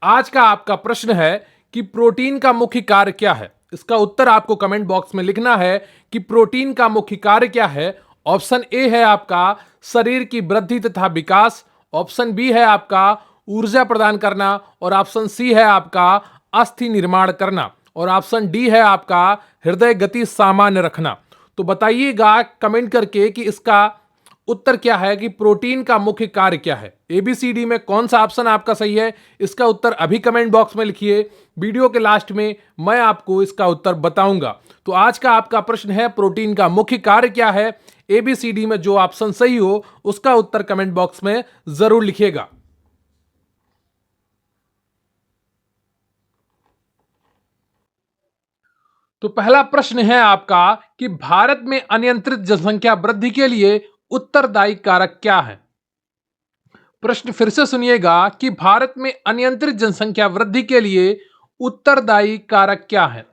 आज का आपका प्रश्न है कि प्रोटीन का मुख्य कार्य क्या है। इसका उत्तर आपको कमेंट बॉक्स में लिखना है कि प्रोटीन का मुख्य कार्य क्या है। ऑप्शन ए है आपका शरीर की वृद्धि तथा विकास, ऑप्शन बी है आपका ऊर्जा प्रदान करना, और ऑप्शन सी है आपका अस्थि निर्माण करना, और ऑप्शन डी है आपका हृदय गति सामान्य रखना। तो बताइएगा कमेंट करके कि इसका उत्तर क्या है, कि प्रोटीन का मुख्य कार्य क्या है। एबीसीडी में कौन सा ऑप्शन आपका सही है, इसका उत्तर अभी कमेंट बॉक्स में लिखिए। वीडियो के लास्ट में मैं आपको इसका उत्तर बताऊंगा। तो आज का आपका प्रश्न है प्रोटीन का मुख्य कार्य क्या है। एबीसीडी में जो ऑप्शन सही हो उसका उत्तर कमेंट बॉक्स में जरूर लिखिएगा। तो पहला प्रश्न है आपका कि भारत में अनियंत्रित जनसंख्या वृद्धि के लिए उत्तरदायी कारक क्या है। प्रश्न फिर से सुनिएगा कि भारत में अनियंत्रित जनसंख्या वृद्धि के लिए उत्तरदायी कारक क्या है।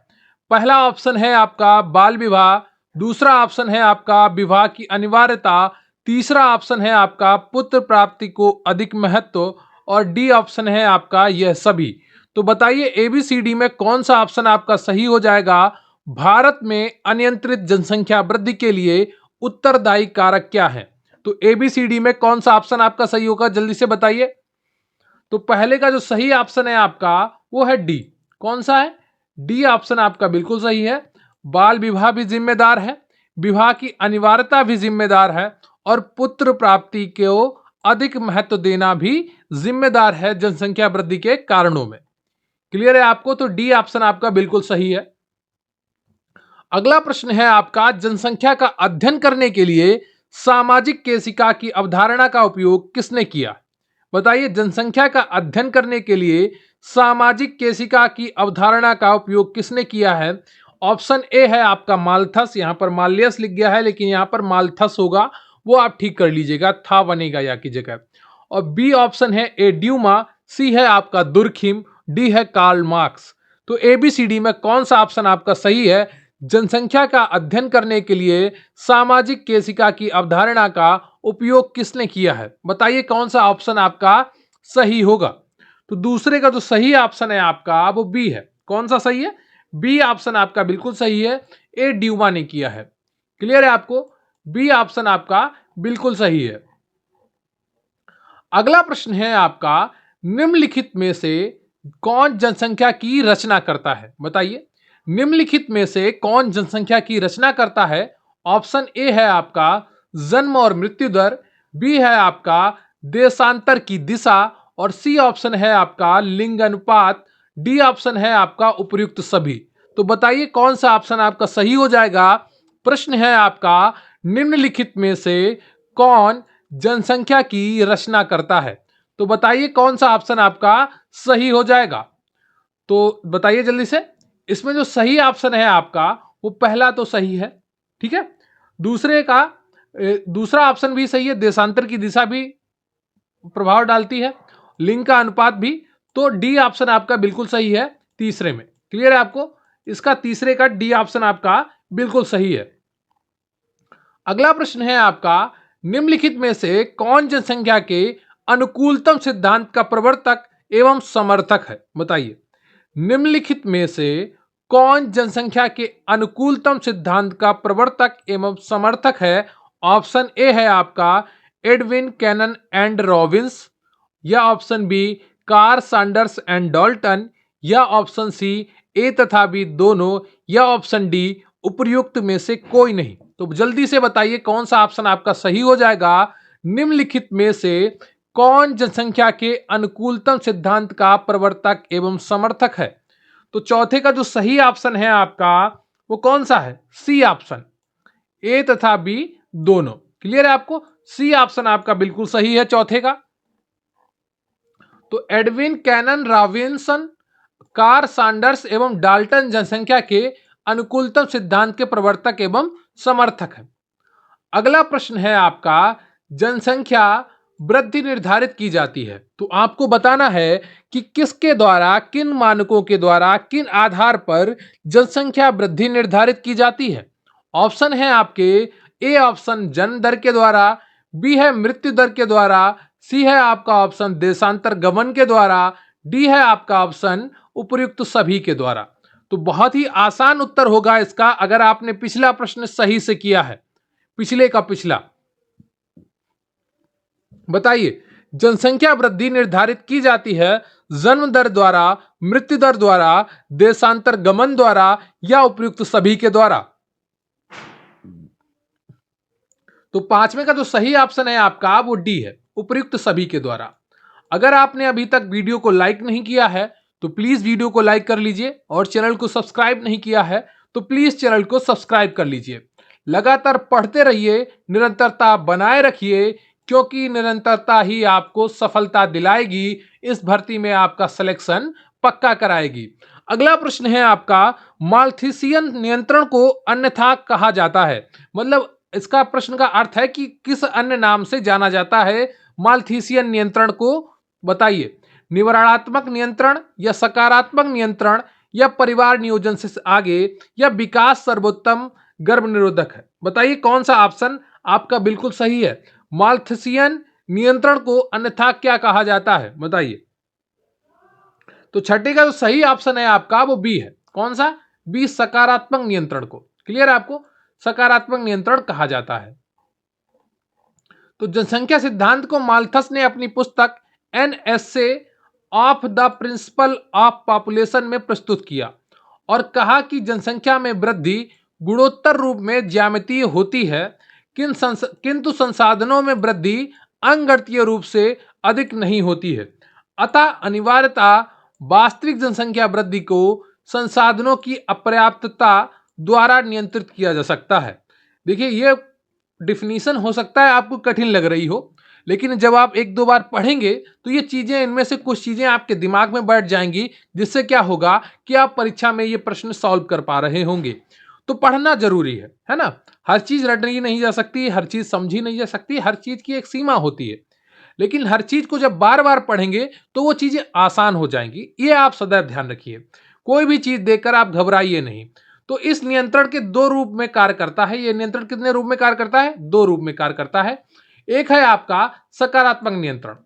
पहला ऑप्शन है आपका बाल विवाह, दूसरा ऑप्शन है आपका विवाह की अनिवार्यता, तीसरा ऑप्शन है आपका पुत्र प्राप्ति को अधिक महत्व, और डी ऑप्शन है आपका यह सभी। तो बताइए एबीसीडी में कौन सा ऑप्शन आपका सही हो जाएगा। भारत में अनियंत्रित जनसंख्या वृद्धि के लिए उत्तरदायी कारक क्या है। तो एबीसीडी में कौन सा ऑप्शन आपका सही होगा, जल्दी से बताइए। तो पहले का जो सही ऑप्शन है आपका वो है डी। कौन सा है? डी ऑप्शन आपका बिल्कुल सही है। बाल विवाह भी जिम्मेदार है, विवाह की अनिवार्यता भी जिम्मेदार है, और पुत्र प्राप्ति को अधिक महत्व देना भी जिम्मेदार है जनसंख्या वृद्धि के कारणों में। क्लियर है आपको? तो डी ऑप्शन आपका बिल्कुल सही है। अगला प्रश्न है आपका जनसंख्या का अध्ययन करने के लिए सामाजिक केशिका की अवधारणा का उपयोग किसने किया। बताइए जनसंख्या का अध्ययन करने के लिए सामाजिक केशिका की अवधारणा का उपयोग किसने किया है। ऑप्शन ए है आपका माल्थस, यहां पर माल्यस लिख गया है लेकिन यहां पर माल्थस होगा, वो आप ठीक कर लीजिएगा, था बनेगा या की जगह। और बी ऑप्शन है ए ड्यूमा, सी है आपका दुर्खिम, डी है कार्ल मार्क्स। तो एबीसीडी में कौन सा ऑप्शन आपका सही है। जनसंख्या का अध्ययन करने के लिए सामाजिक केशिका की अवधारणा का उपयोग किसने किया है। बताइए कौन सा ऑप्शन आपका सही होगा। तो दूसरे का जो सही ऑप्शन है आपका वो बी है। कौन सा सही है? बी ऑप्शन आपका बिल्कुल सही है, ए ड्यूमा ने किया है। क्लियर है आपको? बी ऑप्शन आपका बिल्कुल सही है। अगला प्रश्न है आपका निम्नलिखित में से कौन जनसंख्या की रचना करता है। बताइए निम्नलिखित में से कौन जनसंख्या की रचना करता है। ऑप्शन ए है आपका जन्म और मृत्यु दर, बी है आपका देशांतर की दिशा, और सी ऑप्शन है आपका लिंग अनुपात, डी ऑप्शन है आपका उपर्युक्त सभी। तो बताइए कौन सा ऑप्शन आपका सही हो जाएगा। प्रश्न है आपका निम्नलिखित में से कौन जनसंख्या की रचना करता है। तो बताइए कौन सा ऑप्शन आपका सही हो जाएगा। तो बताइए जल्दी से। इसमें जो सही ऑप्शन है आपका वो पहला तो सही है, ठीक है। दूसरे का दूसरा ऑप्शन भी सही है, देशांतर की दिशा भी प्रभाव डालती है, लिंग का अनुपात भी। तो डी ऑप्शन आपका बिल्कुल सही है तीसरे में। क्लियर है आपको? इसका तीसरे का डी ऑप्शन आपका बिल्कुल सही है। अगला प्रश्न है आपका निम्नलिखित में से कौन जनसंख्या के अनुकूलतम सिद्धांत का प्रवर्तक एवं समर्थक है। बताइए निम्नलिखित में से कौन जनसंख्या के अनुकूलतम सिद्धांत का प्रवर्तक एवं समर्थक है। ऑप्शन ए है आपका एडविन कैनन एंड रॉबिन्स, या option B Carl Sanders and Dalton, या ऑप्शन सी ए तथा बी दोनों, या ऑप्शन डी उपर्युक्त में से कोई नहीं। तो जल्दी से बताइए कौन सा ऑप्शन आपका सही हो जाएगा। निम्नलिखित में से कौन जनसंख्या के अनुकूलतम सिद्धांत का प्रवर्तक एवं समर्थक है। तो चौथे का जो सही ऑप्शन है आपका वो कौन सा है। सी ऑप्शन, ए तथा बी दोनों। क्लियर है आपको? सी ऑप्शन आपका बिल्कुल सही है चौथे का। तो Edwin Cannon Robinson, Carl Sanders एवं डाल्टन जनसंख्या के अनुकूलतम सिद्धांत के प्रवर्तक एवं समर्थक है। अगला प्रश्न है आपका जनसंख्या वृद्धि निर्धारित की जाती है, तो आपको बताना है कि किसके द्वारा, किन मानकों के द्वारा, किन आधार पर जनसंख्या वृद्धि निर्धारित की जाती है। ऑप्शन है आपके ए ऑप्शन जन्म दर के द्वारा, बी है मृत्यु दर के द्वारा, सी है आपका ऑप्शन देशांतर गमन के द्वारा, डी है आपका ऑप्शन उपर्युक्त सभी के द्वारा। तो बहुत ही आसान उत्तर होगा इसका अगर आपने पिछला प्रश्न सही से किया है, पिछले का पिछला। बताइए, जनसंख्या वृद्धि निर्धारित की जाती है जन्म दर द्वारा, मृत्यु दर द्वारा, देशांतर गमन द्वारा या उपर्युक्त सभी के द्वारा? तो पांचवें का जो सही ऑप्शन है आपका वो डी है, उपर्युक्त सभी के द्वारा। अगर आपने अभी तक वीडियो को लाइक नहीं किया है तो प्लीज वीडियो को लाइक कर लीजिए, और चैनल को सब्सक्राइब नहीं किया है तो प्लीज चैनल को सब्सक्राइब कर लीजिए। लगातार पढ़ते रहिए, निरंतरता बनाए रखिए, क्योंकि निरंतरता ही आपको सफलता दिलाएगी, इस भर्ती में आपका सिलेक्शन पक्का कराएगी। अगला प्रश्न है आपका, माल्थीसियन नियंत्रण को अन्यथा कहा जाता है। मतलब इसका प्रश्न का अर्थ है कि किस अन्य नाम से जाना जाता है माल्थीसियन नियंत्रण को? बताइए, निवारणात्मक नियंत्रण या सकारात्मक नियंत्रण या परिवार नियोजन से आगे या विकास सर्वोत्तम गर्भ निरोधक है? बताइए कौन सा ऑप्शन आपका बिल्कुल सही है। माल्थीसियन नियंत्रण को अन्यथा क्या कहा जाता है? बताइए। तो छठे का जो सही ऑप्शन है आपका वो बी है। कौन सा? बी, सकारात्मक नियंत्रण को। क्लियर है आपको? सकारात्मक नियंत्रण कहा जाता है। तो जनसंख्या सिद्धांत को माल्थस ने अपनी पुस्तक an essay of the principle of population में प्रस्तुत किया और कहा कि जनसंख्या में वृद्धि गुणोत्तर रूप में ज्यामितीय होती है, किंतु संसाधनों में वृद्धि अंगगणितीय रूप से अधिक नहीं होती है। अतः अनिवार्यता वास्तविक जनसंख्या वृद्धि को संसाधनों की अपर्याप्तता द्वारा नियंत्रित किया जा सकता है। देखिए, यह डिफिनीशन हो सकता है आपको कठिन लग रही हो, लेकिन जब आप एक दो बार पढ़ेंगे तो ये चीजें, इनमें से कुछ चीजें आपके दिमाग में बैठ जाएंगी, जिससे क्या होगा कि आप परीक्षा में ये प्रश्न सॉल्व कर पा रहे होंगे। तो पढ़ना जरूरी है ना? हर चीज रटी नहीं जा सकती, हर चीज समझी नहीं जा सकती, हर चीज की एक सीमा होती है। लेकिन हर चीज को जब बार बार पढ़ेंगे तो वो चीजें आसान हो जाएंगी, ये आप सदैव ध्यान रखिए। कोई भी चीज देखकर आप घबराइए नहीं। तो इस नियंत्रण के दो रूप में कार्य करता है। ये नियंत्रण कितने रूप में कार्य करता है? दो रूप में कार्य करता है। एक है आपका सकारात्मक नियंत्रण।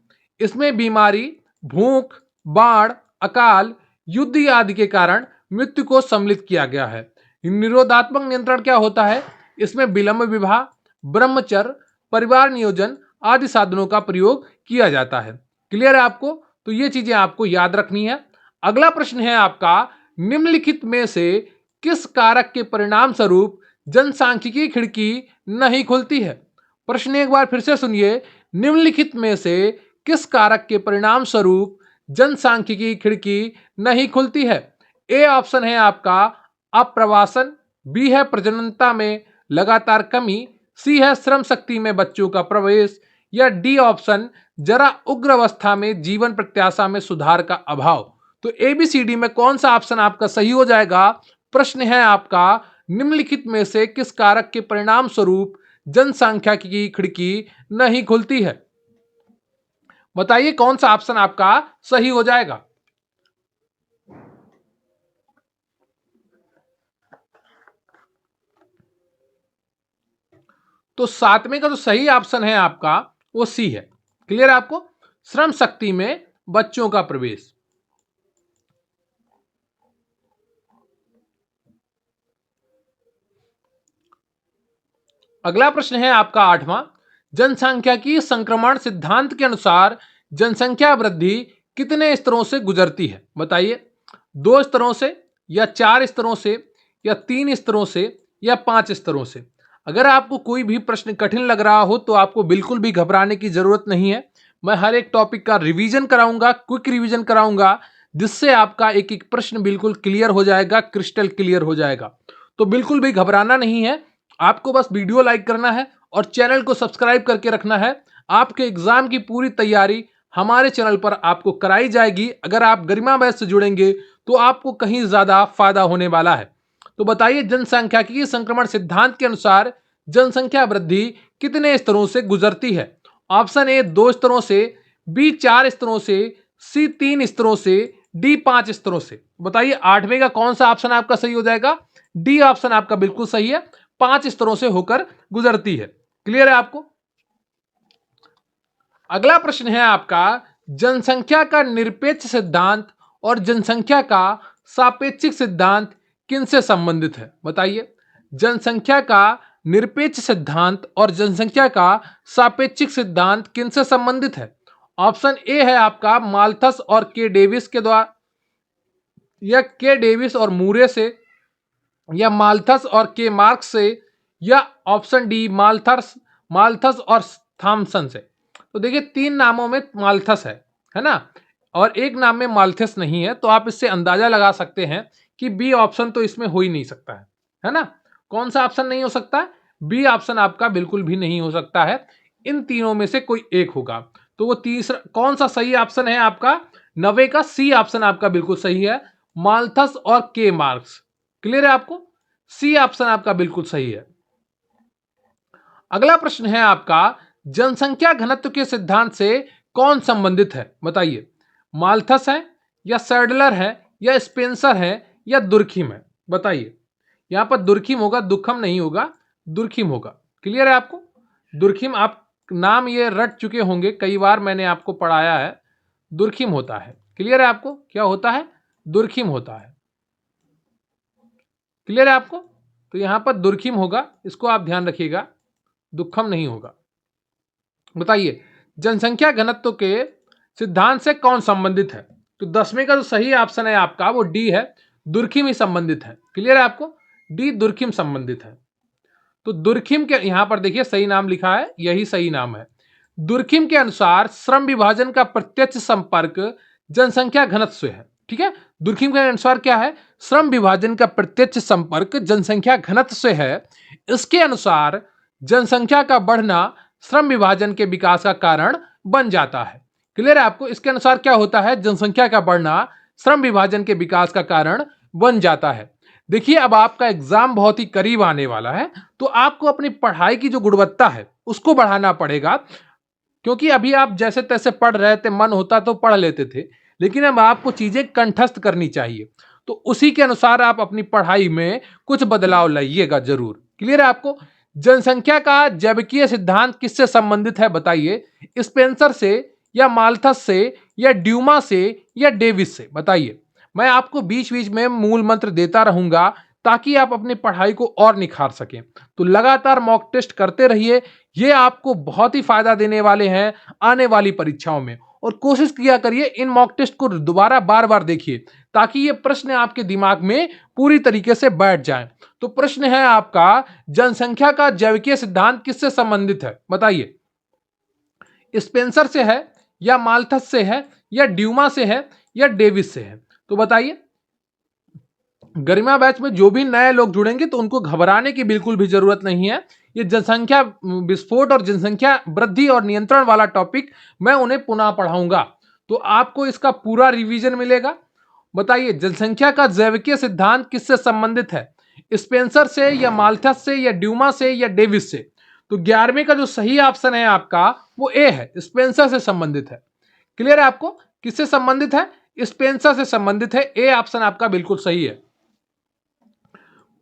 इसमें बीमारी, भूख, बाढ़, अकाल, युद्ध आदि के कारण मृत्यु को सम्मिलित किया गया है। निरोधात्मक नियंत्रण क्या होता है? इसमें विलंब विवाह, ब्रह्मचर्य, परिवार नियोजन आदि साधनों का प्रयोग किया जाता है। क्लियर है आपको? तो ये चीजें आपको याद रखनी है। अगला प्रश्न है आपका, निम्नलिखित में से किस कारक के परिणाम स्वरूप जनसांख्यिकी खिड़की नहीं खुलती है? प्रश्न एक बार फिर से सुनिए, निम्नलिखित में से किस कारक के परिणाम स्वरूप जनसांख्यिकी खिड़की नहीं खुलती है? ए ऑप्शन है आपका अप्रवासन, बी है प्रजननता में लगातार कमी, सी है श्रम शक्ति में बच्चों का प्रवेश, या डी ऑप्शन जरा उग्र अवस्था में जीवन प्रत्याशा में सुधार का अभाव। तो एबीसीडी में कौन सा ऑप्शन आपका सही हो जाएगा? प्रश्न है आपका, निम्नलिखित में से किस कारक के परिणाम स्वरूप जनसंख्या की खिड़की नहीं खुलती है? बताइए कौन सा ऑप्शन आपका सही हो जाएगा। तो सातवें का जो सही ऑप्शन है आपका वो सी है। क्लियर है आपको? श्रम शक्ति में बच्चों का प्रवेश। अगला प्रश्न है आपका आठवां, जनसांख्यिकीय संक्रमण सिद्धांत के अनुसार जनसंख्या वृद्धि कितने स्तरों से गुजरती है? बताइए, 2 स्तरों से, या 4 स्तरों से, या 3 स्तरों से, या 5 स्तरों से? अगर आपको कोई भी प्रश्न कठिन लग रहा हो तो आपको बिल्कुल भी घबराने की जरूरत नहीं है। मैं हर एक टॉपिक का रिवीजन कराऊंगा, क्विक रिवीजन कराऊंगा, जिससे आपका एक एक प्रश्न बिल्कुल क्लियर हो जाएगा, क्रिस्टल क्लियर हो जाएगा। तो बिल्कुल भी घबराना नहीं है। आपको बस वीडियो लाइक करना है और चैनल को सब्सक्राइब करके रखना है। आपके एग्जाम की पूरी तैयारी हमारे चैनल पर आपको कराई जाएगी। अगर आप गरिमा बैच से जुड़ेंगे तो आपको कहीं ज्यादा फायदा होने वाला है। तो बताइए, जनसांख्यिकीय संक्रमण सिद्धांत के अनुसार जनसंख्या वृद्धि कितने स्तरों से गुजरती है? ऑप्शन ए 2 स्तरों से, बी 4 स्तरों से, सी 3 स्तरों से, डी 5 स्तरों से। बताइए आठवें का कौन सा ऑप्शन आपका सही हो जाएगा? डी ऑप्शन आपका बिल्कुल सही है, 5 स्तरों से होकर गुजरती है। क्लियर है आपको? अगला प्रश्न है आपका, जनसंख्या का निरपेक्ष सिद्धांत और जनसंख्या का सापेक्षिक सिद्धांत किनसे संबंधित है? बताइए। जनसंख्या का निरपेक्ष सिद्धांत और जनसंख्या का सापेक्षिक सिद्धांत किनसे संबंधित है? ऑप्शन ए है आपका माल्थस और के डेविस के द्वारा, या के डेविस और मूरे से, या माल्थस और के मार्क्स से, या ऑप्शन डी माल्थस और थॉमसन से। तो देखिए 3 नामों में माल्थस है ना, और एक नाम में माल्थस नहीं है, तो आप इससे अंदाजा लगा सकते हैं कि बी ऑप्शन तो इसमें हो ही नहीं सकता है ना। कौन सा ऑप्शन नहीं हो सकता? बी ऑप्शन आपका बिल्कुल भी नहीं हो सकता है, इन तीनों में से कोई एक होगा। तो वो तीसरा कौन सा सही ऑप्शन है आपका? 90 का सी ऑप्शन आपका बिल्कुल सही है, माल्थस और के मार्क्स। क्लियर है आपको? सी ऑप्शन आपका बिल्कुल सही है। अगला प्रश्न है आपका, जनसंख्या घनत्व के सिद्धांत से कौन संबंधित है? बताइए। माल्थस है, या सैडलर है, या स्पेंसर है, या दुर्खिम है? बताइए। यहां पर दुर्खिम होगा, दुखम नहीं होगा, दुर्खिम होगा। क्लियर है आपको? दुर्खिम आप नाम ये रट चुके होंगे, कई बार मैंने आपको पढ़ाया है। दुर्खिम होता है। क्लियर है आपको? क्या होता है? दुर्खिम होता है। क्लियर है आपको? तो यहां पर दुर्खिम होगा, इसको आप ध्यान रखिएगा, दुखम नहीं होगा। बताइए, जनसंख्या घनत्व के सिद्धांत से कौन संबंधित है? तो 10वें का जो सही ऑप्शन है आपका वो डी है, दुर्खिम ही संबंधित है। क्लियर है आपको? डी दुर्खिम संबंधित है। तो दुर्खिम के यहां पर देखिए सही नाम लिखा है, यही सही नाम है। दुर्खिम के अनुसार श्रम विभाजन का प्रत्यक्ष संपर्क जनसंख्या घनत्व से है। ठीक है, दुर्खिम के अनुसार क्या है? श्रम विभाजन का प्रत्यक्ष संपर्क जनसंख्या घनत्व से है। इसके अनुसार जनसंख्या का बढ़ना श्रम विभाजन के विकास का कारण बन जाता है। क्लियर है आपको? इसके अनुसार क्या होता है? जनसंख्या का बढ़ना श्रम विभाजन के विकास का कारण बन जाता है। देखिए अब आपका एग्जाम बहुत ही करीब आने वाला है, तो आपको अपनी पढ़ाई की जो गुणवत्ता है उसको बढ़ाना पड़ेगा, क्योंकि अभी आप जैसे तैसे पढ़ रहे थे, मन होता तो पढ़ लेते थे, लेकिन अब आपको चीजें कंठस्थ करनी चाहिए। तो उसी के अनुसार आप अपनी पढ़ाई में कुछ बदलाव लाइएगा जरूर। क्लियर है आपको? जनसंख्या का जैविकीय सिद्धांत किससे संबंधित है? बताइए। स्पेंसर से, या माल्थस से, या ड्यूमा से, या डेविस से? बताइए। मैं आपको बीच बीच में मूल मंत्र देता रहूंगा ताकि आप अपनी पढ़ाई को और निखार सकें। तो लगातार मॉक टेस्ट करते रहिए, ये आपको बहुत ही फायदा देने वाले हैं आने वाली परीक्षाओं में। और कोशिश किया करिए इन मॉक टेस्ट को दोबारा बार बार देखिए, ताकि ये प्रश्न आपके दिमाग में पूरी तरीके से बैठ जाए। तो प्रश्न है आपका, जनसंख्या का जैविकीय सिद्धांत किससे संबंधित है? बताइए। स्पेंसर से है, या माल्थस से है, या ड्यूमा से है, या डेविस से है? तो बताइए। गरिमा बैच में जो भी नए लोग जुड़ेंगे तो उनको घबराने की बिल्कुल भी जरूरत नहीं है। ये जनसंख्या विस्फोट और जनसंख्या वृद्धि और नियंत्रण वाला टॉपिक मैं उन्हें पुनः पढ़ाऊंगा, तो आपको इसका पूरा रिवीजन मिलेगा। बताइए, जनसंख्या का जैविकीय सिद्धांत किससे संबंधित है? स्पेंसर से, या माल्थस से, या ड्यूमा से, या डेविस से? तो 11वें का जो सही ऑप्शन है आपका वो ए है, स्पेंसर से संबंधित है। क्लियर है आपको? किससे संबंधित है? स्पेंसर से संबंधित है। ए ऑप्शन आपका बिल्कुल सही है।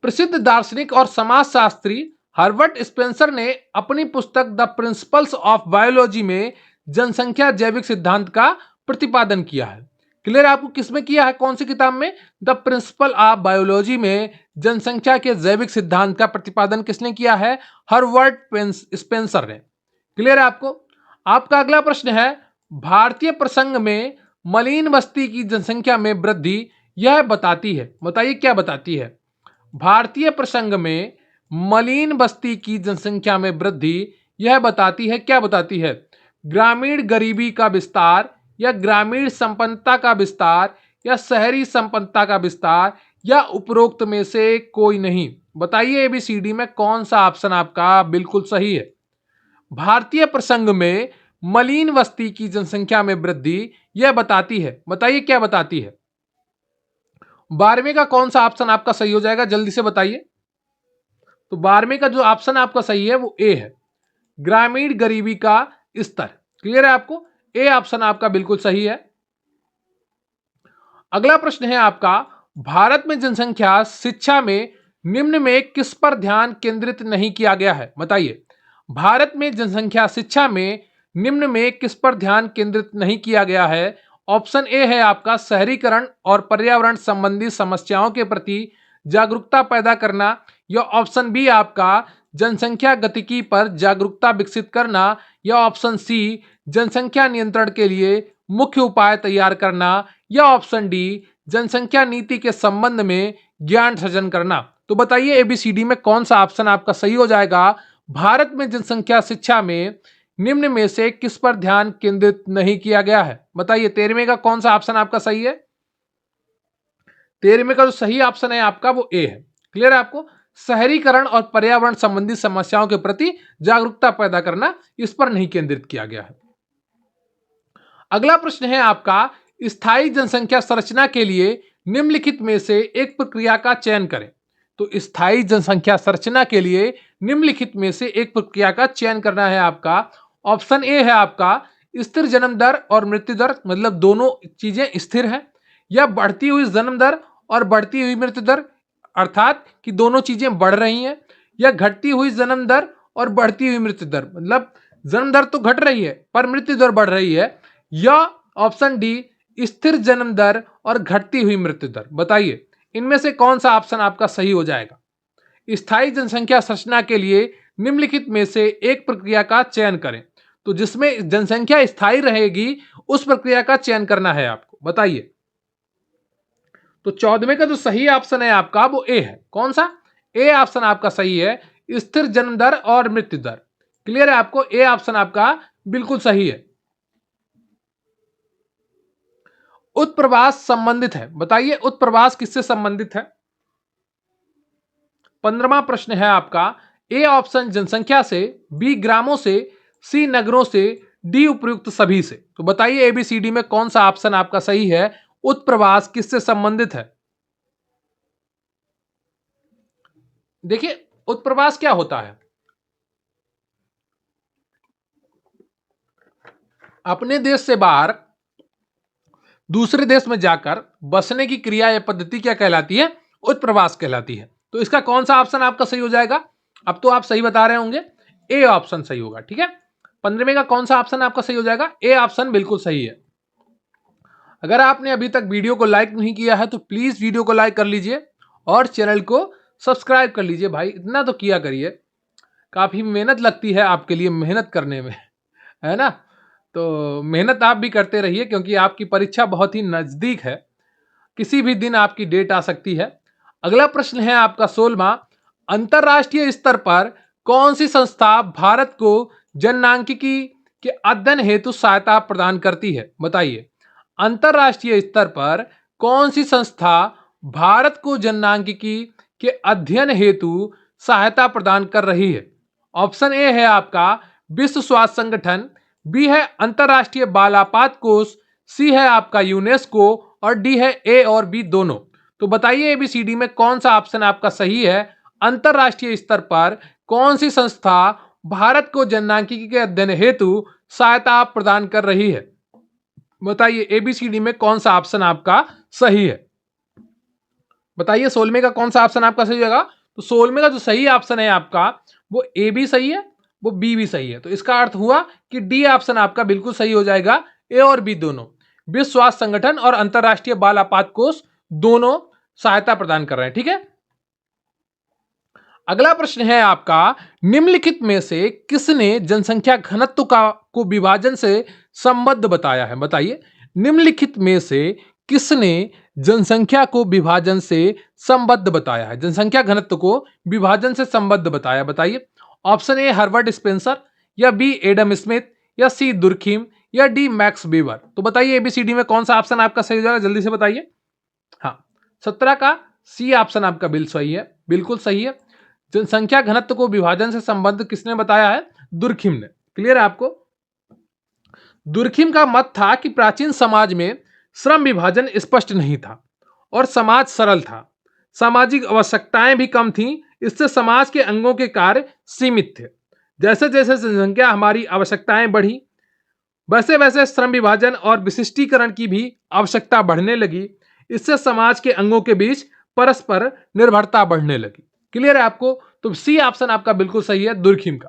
प्रसिद्ध दार्शनिक और समाजशास्त्री हर्बर्ट स्पेंसर ने अपनी पुस्तक द प्रिंसिपल्स ऑफ बायोलॉजी में जनसंख्या जैविक सिद्धांत का प्रतिपादन किया है। क्लियर आपको? किसमें किया है? कौन सी किताब में? द प्रिंसिपल ऑफ बायोलॉजी में जनसंख्या के जैविक सिद्धांत का प्रतिपादन किसने किया है? हर्बर्ट स्पेंसर ने। क्लियर है आपको? आपका अगला प्रश्न है, भारतीय प्रसंग में मलिन बस्ती की जनसंख्या में वृद्धि यह बताती है। बताइए क्या बताती है? भारतीय प्रसंग में मलिन बस्ती की जनसंख्या में वृद्धि यह बताती है, क्या बताती है? ग्रामीण गरीबी का विस्तार, या ग्रामीण संपन्नता का विस्तार, या शहरी संपन्नता का विस्तार, या उपरोक्त में से कोई नहीं? बताइए एबीसीडी में कौन सा ऑप्शन आपका बिल्कुल सही है? भारतीय प्रसंग में मलिन बस्ती की जनसंख्या में वृद्धि यह बताती है। बताइए क्या बताती है? 12वें का कौन सा ऑप्शन आपका सही हो जाएगा? जल्दी से बताइए। तो 12वें का जो ऑप्शन आपका सही है वो ए है, ग्रामीण गरीबी का स्तर। क्लियर है आपको? ए ऑप्शन आपका बिल्कुल सही है। अगला प्रश्न है आपका, भारत में जनसंख्या शिक्षा में निम्न में किस पर ध्यान केंद्रित नहीं किया गया है? बताइए। भारत में जनसंख्या शिक्षा में निम्न में किस पर ध्यान केंद्रित नहीं किया गया है? ऑप्शन ए है आपका शहरीकरण और पर्यावरण संबंधी समस्याओं के प्रति जागरूकता पैदा करना, या ऑप्शन बी आपका जनसंख्या गतिकी पर जागरूकता विकसित करना, या ऑप्शन सी जनसंख्या नियंत्रण के लिए मुख्य उपाय तैयार करना, या ऑप्शन डी जनसंख्या नीति के संबंध में ज्ञान सृजन करना। तो बताइए एबीसीडी में कौन सा ऑप्शन आपका सही हो जाएगा? भारत में जनसंख्या शिक्षा में निम्न में से किस पर ध्यान केंद्रित नहीं किया गया है? बताइए 13वें का कौन सा ऑप्शन आपका सही है? 13वें का जो सही ऑप्शन है आपका वो ए है। क्लियर है आपको? शहरीकरण और पर्यावरण संबंधी समस्याओं के प्रति जागरूकता पैदा करना, इस पर नहीं केंद्रित किया गया है। अगला प्रश्न है आपका, स्थायी जनसंख्या संरचना के लिए निम्नलिखित में से एक प्रक्रिया का चयन करें। तो स्थायी जनसंख्या संरचना के लिए निम्नलिखित में से एक प्रक्रिया का चयन करना है आपका। ऑप्शन ए है आपका स्थिर जन्म दर और मृत्यु दर, मतलब दोनों चीजें स्थिर हैं, या बढ़ती हुई जन्म दर और बढ़ती हुई मृत्यु दर, अर्थात कि दोनों चीजें बढ़ रही हैं, या घटती हुई जन्म दर और बढ़ती हुई मृत्यु दर, मतलब जन्म दर तो घट रही है पर मृत्यु दर बढ़ रही है, या ऑप्शन डी स्थिर जन्म दर और घटती हुई मृत्यु दर। बताइए इनमें से कौन सा ऑप्शन आपका सही हो जाएगा? स्थायी जनसंख्या संरचना के लिए निम्नलिखित में से एक प्रक्रिया का चयन करें। तो जिसमें जनसंख्या स्थायी रहेगी उस प्रक्रिया का चयन करना है आपको। बताइए। तो 14वें का जो सही ऑप्शन है आपका वो ए है। कौन सा? ए ऑप्शन आपका सही है, स्थिर जन्म दर और मृत्यु दर। क्लियर है आपको? ए ऑप्शन आपका बिल्कुल सही है। उत्प्रवास संबंधित है। बताइए उत्प्रवास किससे संबंधित है? 15वां प्रश्न है आपका, ए ऑप्शन जनसंख्या से, बी ग्रामों से, सी नगरों से, डी उपयुक्त सभी से। तो बताइए एबीसीडी में कौन सा ऑप्शन आपका सही है? उत्प्रवास किससे संबंधित है? देखिए उत्प्रवास क्या होता है? अपने देश से बाहर दूसरे देश में जाकर बसने की क्रिया या पद्धति क्या कहलाती है? उत्प्रवास कहलाती है। तो इसका कौन सा ऑप्शन आपका सही हो जाएगा? अब तो आप सही बता रहे होंगे, ए ऑप्शन सही होगा। ठीक है, 15वें का कौन सा ऑप्शन आपका सही हो जाएगा? ए ऑप्शन बिल्कुल सही है। अगर आपने अभी तक वीडियो को लाइक नहीं किया है तो प्लीज वीडियो को लाइक कर लीजिए और चैनल को सब्सक्राइब कर लीजिए। भाई इतना तो किया करिए, काफी मेहनत लगती है आपके लिए मेहनत करने में, है ना? तो मेहनत आप भी करते रहिए क्योंकि आपकी परीक्षा बहुत ही नजदीक है, किसी भी दिन आपकी डेट आ सकती है। अगला प्रश्न है आपका 16वां, अंतरराष्ट्रीय स्तर पर कौन सी संस्था भारत को जननांकिकी के अध्ययन हेतु सहायता प्रदान करती है? बताइए अंतरराष्ट्रीय स्तर पर कौन सी संस्था भारत को जननांकिकी के अध्ययन हेतु सहायता प्रदान कर रही है? ऑप्शन ए है आपका विश्व स्वास्थ्य संगठन, बी है अंतरराष्ट्रीय बाल आपात कोष, सी है आपका यूनेस्को, और डी है ए और बी दोनों। तो बताइए एबीसीडी में कौन सा ऑप्शन आपका सही है? अंतरराष्ट्रीय स्तर पर कौन सी संस्था भारत को जननांकिकी के अध्ययन हेतु सहायता प्रदान कर रही है? बताइए एबीसीडी में कौन सा ऑप्शन आपका सही है? बताइए 16वें का कौन सा ऑप्शन आपका सही होगा? तो 16वें का जो सही ऑप्शन है आपका वो ए भी सही है, वो बी भी सही है। तो इसका अर्थ हुआ कि डी ऑप्शन आपका बिल्कुल सही हो जाएगा। ए और बी दोनों, विश्व स्वास्थ्य संगठन और अंतरराष्ट्रीय बाल आपात कोष दोनों सहायता प्रदान कर रहे हैं। ठीक है, अगला प्रश्न है आपका, निम्नलिखित में से किसने जनसंख्या घनत्व को विभाजन से संबद्ध बताया है? बताइए निम्नलिखित में से किसने जनसंख्या को विभाजन से संबद्ध बताया है? जनसंख्या घनत्व को विभाजन से संबद्ध बताया, बताइए। ऑप्शन ए हर्बर्ट स्पेंसर, या बी एडम स्मिथ, या सी दुर्खीम, या डी मैक्स वीवर। तो बताइए एबीसीडी में कौन सा ऑप्शन आपका सही हो जाएगा? जल्दी से बताइए। हाँ, 17 का सी ऑप्शन आपका बिल्कुल सही है, बिल्कुल सही है। जनसंख्या घनत्व को विभाजन से संबद्ध किसने बताया है? दुर्खिम ने। क्लियर है आपको? दुर्खिम का मत था कि प्राचीन समाज में श्रम विभाजन स्पष्ट नहीं था और समाज सरल था, सामाजिक आवश्यकताएं भी कम थीं, इससे समाज के अंगों के कार्य सीमित थे। जैसे जैसे जनसंख्या हमारी आवश्यकताएं बढ़ी वैसे वैसे श्रम विभाजन और विशिष्टीकरण की भी आवश्यकता बढ़ने लगी, इससे समाज के अंगों के बीच परस्पर निर्भरता बढ़ने लगी। क्लियर है आपको? तो सी ऑप्शन आपका बिल्कुल सही है, दुर्खिम का।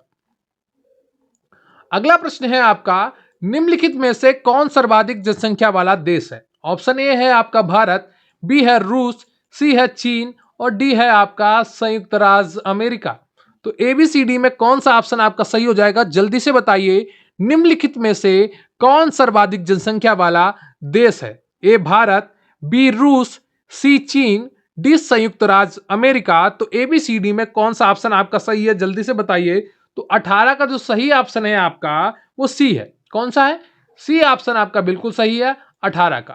अगला प्रश्न है आपका, निम्नलिखित में से कौन सर्वाधिक जनसंख्या वाला देश है? ऑप्शन ए है आपका भारत, बी है रूस, सी है चीन और डी है आपका संयुक्त राज्य अमेरिका। तो एबीसीडी में कौन सा ऑप्शन आपका सही हो जाएगा, जल्दी से बताइए। निम्नलिखित में से कौन सर्वाधिक जनसंख्या वाला देश है? ए भारत, बी रूस, सी चीन, डी संयुक्त राज्य अमेरिका। तो एबीसीडी में कौन सा ऑप्शन आपका सही है, जल्दी से बताइए। तो 18 का जो सही ऑप्शन है आपका वो सी है। कौन सा है? सी ऑप्शन आपका बिल्कुल सही है, 18 का।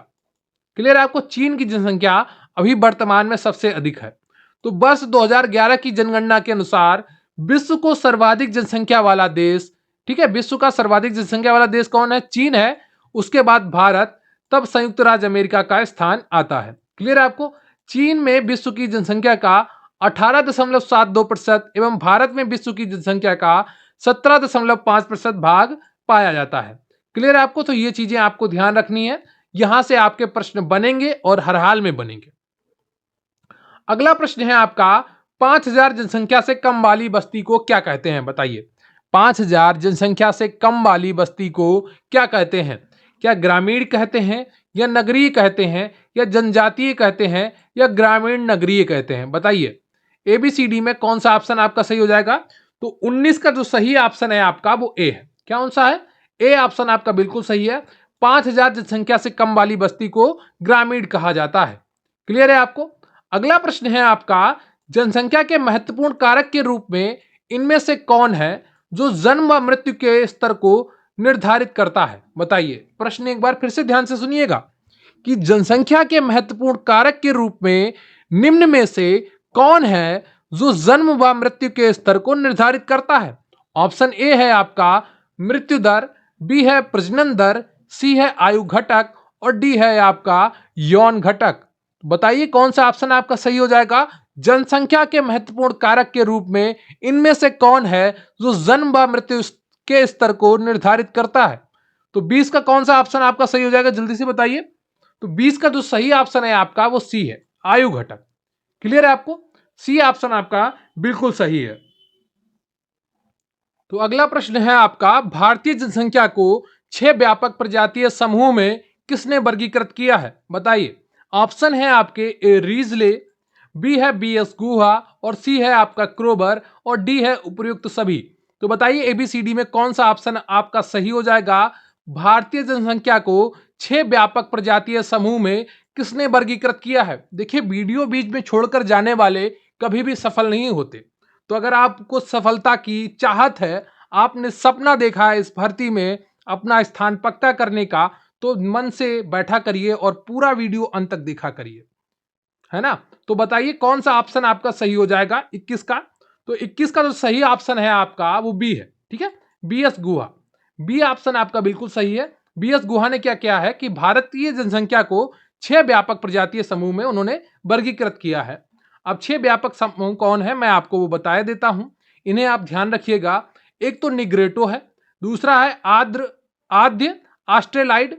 क्लियर है आपको? चीन की जनसंख्या अभी वर्तमान में सबसे अधिक है। तो वर्ष 2011 की जनगणना के अनुसार विश्व को सर्वाधिक जनसंख्या वाला देश, ठीक है, विश्व का सर्वाधिक जनसंख्या वाला देश कौन है? चीन है। उसके बाद भारत, तब संयुक्त राज्य अमेरिका का स्थान आता है। क्लियर है आपको? चीन में विश्व की जनसंख्या का 18.72% एवं भारत में विश्व की जनसंख्या का 17.5% भाग पाया जाता है। क्लियर है आपको? तो ये चीजें आपको ध्यान रखनी है, यहां से आपके प्रश्न बनेंगे और हर हाल में बनेंगे। अगला प्रश्न है आपका, 5000 जनसंख्या से कम वाली बस्ती को क्या कहते हैं? बताइए। 5000 जनसंख्या से कम वाली बस्ती को क्या कहते हैं? क्या ग्रामीण कहते हैं, या नगरीय कहते हैं, या जनजातीय कहते हैं, या ग्रामीण नगरीय कहते हैं? बताइए। एबीसीडी में कौन सा ऑप्शन आपका सही हो जाएगा? तो 19 का जो सही ऑप्शन है आपका वो ए है। क्या कौन सा है? ए ऑप्शन आपका बिल्कुल सही है। 5000 जनसंख्या से कम वाली बस्ती को ग्रामीण कहा जाता है। क्लियर है आपको? अगला प्रश्न है आपका, जनसंख्या के महत्वपूर्ण कारक के रूप में इनमें से कौन है जो जन्म व मृत्यु के स्तर को निर्धारित करता है? बताइए। प्रश्न एक बार फिर से ध्यान से सुनिएगा कि जनसंख्या के महत्वपूर्ण कारक के रूप में निम्न में से कौन है जो जन्म व मृत्यु के स्तर को निर्धारित करता है? ऑप्शन ए है आपका मृत्यु दर, बी है प्रजनन दर, सी है आयु घटक और डी है आपका यौन घटक। बताइए कौन सा ऑप्शन आपका सही हो जाएगा? जनसंख्या के महत्वपूर्ण कारक के रूप में इनमें से कौन है जो जन्म व मृत्यु के स्तर को निर्धारित करता है? तो 20 का कौन सा ऑप्शन आपका सही हो जाएगा, जल्दी से बताइए। तो 20 का जो सही ऑप्शन है आपका वो सी है, आयु घटक। क्लियर है आपको? सी ऑप्शन आपका बिल्कुल सही है। तो अगला प्रश्न है आपका, भारतीय जनसंख्या को 6 व्यापक प्रजातीय समूह में किसने वर्गीकृत किया है? बताइए। ऑप्शन है आपके ए रीजले, बी है बीएस गुहा और सी है आपका क्रोबर और डी है उपयुक्त सभी। तो बताइए एबीसीडी में कौन सा ऑप्शन आपका सही हो जाएगा? भारतीय जनसंख्या को 6 व्यापक प्रजातीय समूह में किसने वर्गीकृत किया है? देखिए, वीडियो बीच में छोड़कर जाने वाले कभी भी सफल नहीं होते। तो अगर आपको सफलता की चाहत है, आपने सपना देखा है इस भर्ती में अपना स्थान पक्का करने का, तो मन से बैठा करिए और पूरा वीडियो अंत तक देखा करिए, है ना? तो बताइए कौन सा ऑप्शन आपका सही हो जाएगा 21 का? तो 21 का जो सही ऑप्शन है आपका वो बी है, ठीक है, बीएस गुहा। बी ऑप्शन आपका बिल्कुल सही है। बीएस गुहा ने क्या किया है कि भारतीय जनसंख्या को 6 व्यापक प्रजातीय समूह में उन्होंने वर्गीकृत किया है। अब 6 व्यापक समूह कौन है मैं आपको वो बता देता हूं, इन्हें आप ध्यान रखिएगा। एक तो निग्रेटो है, दूसरा है आद्य ऑस्ट्रेलाइड,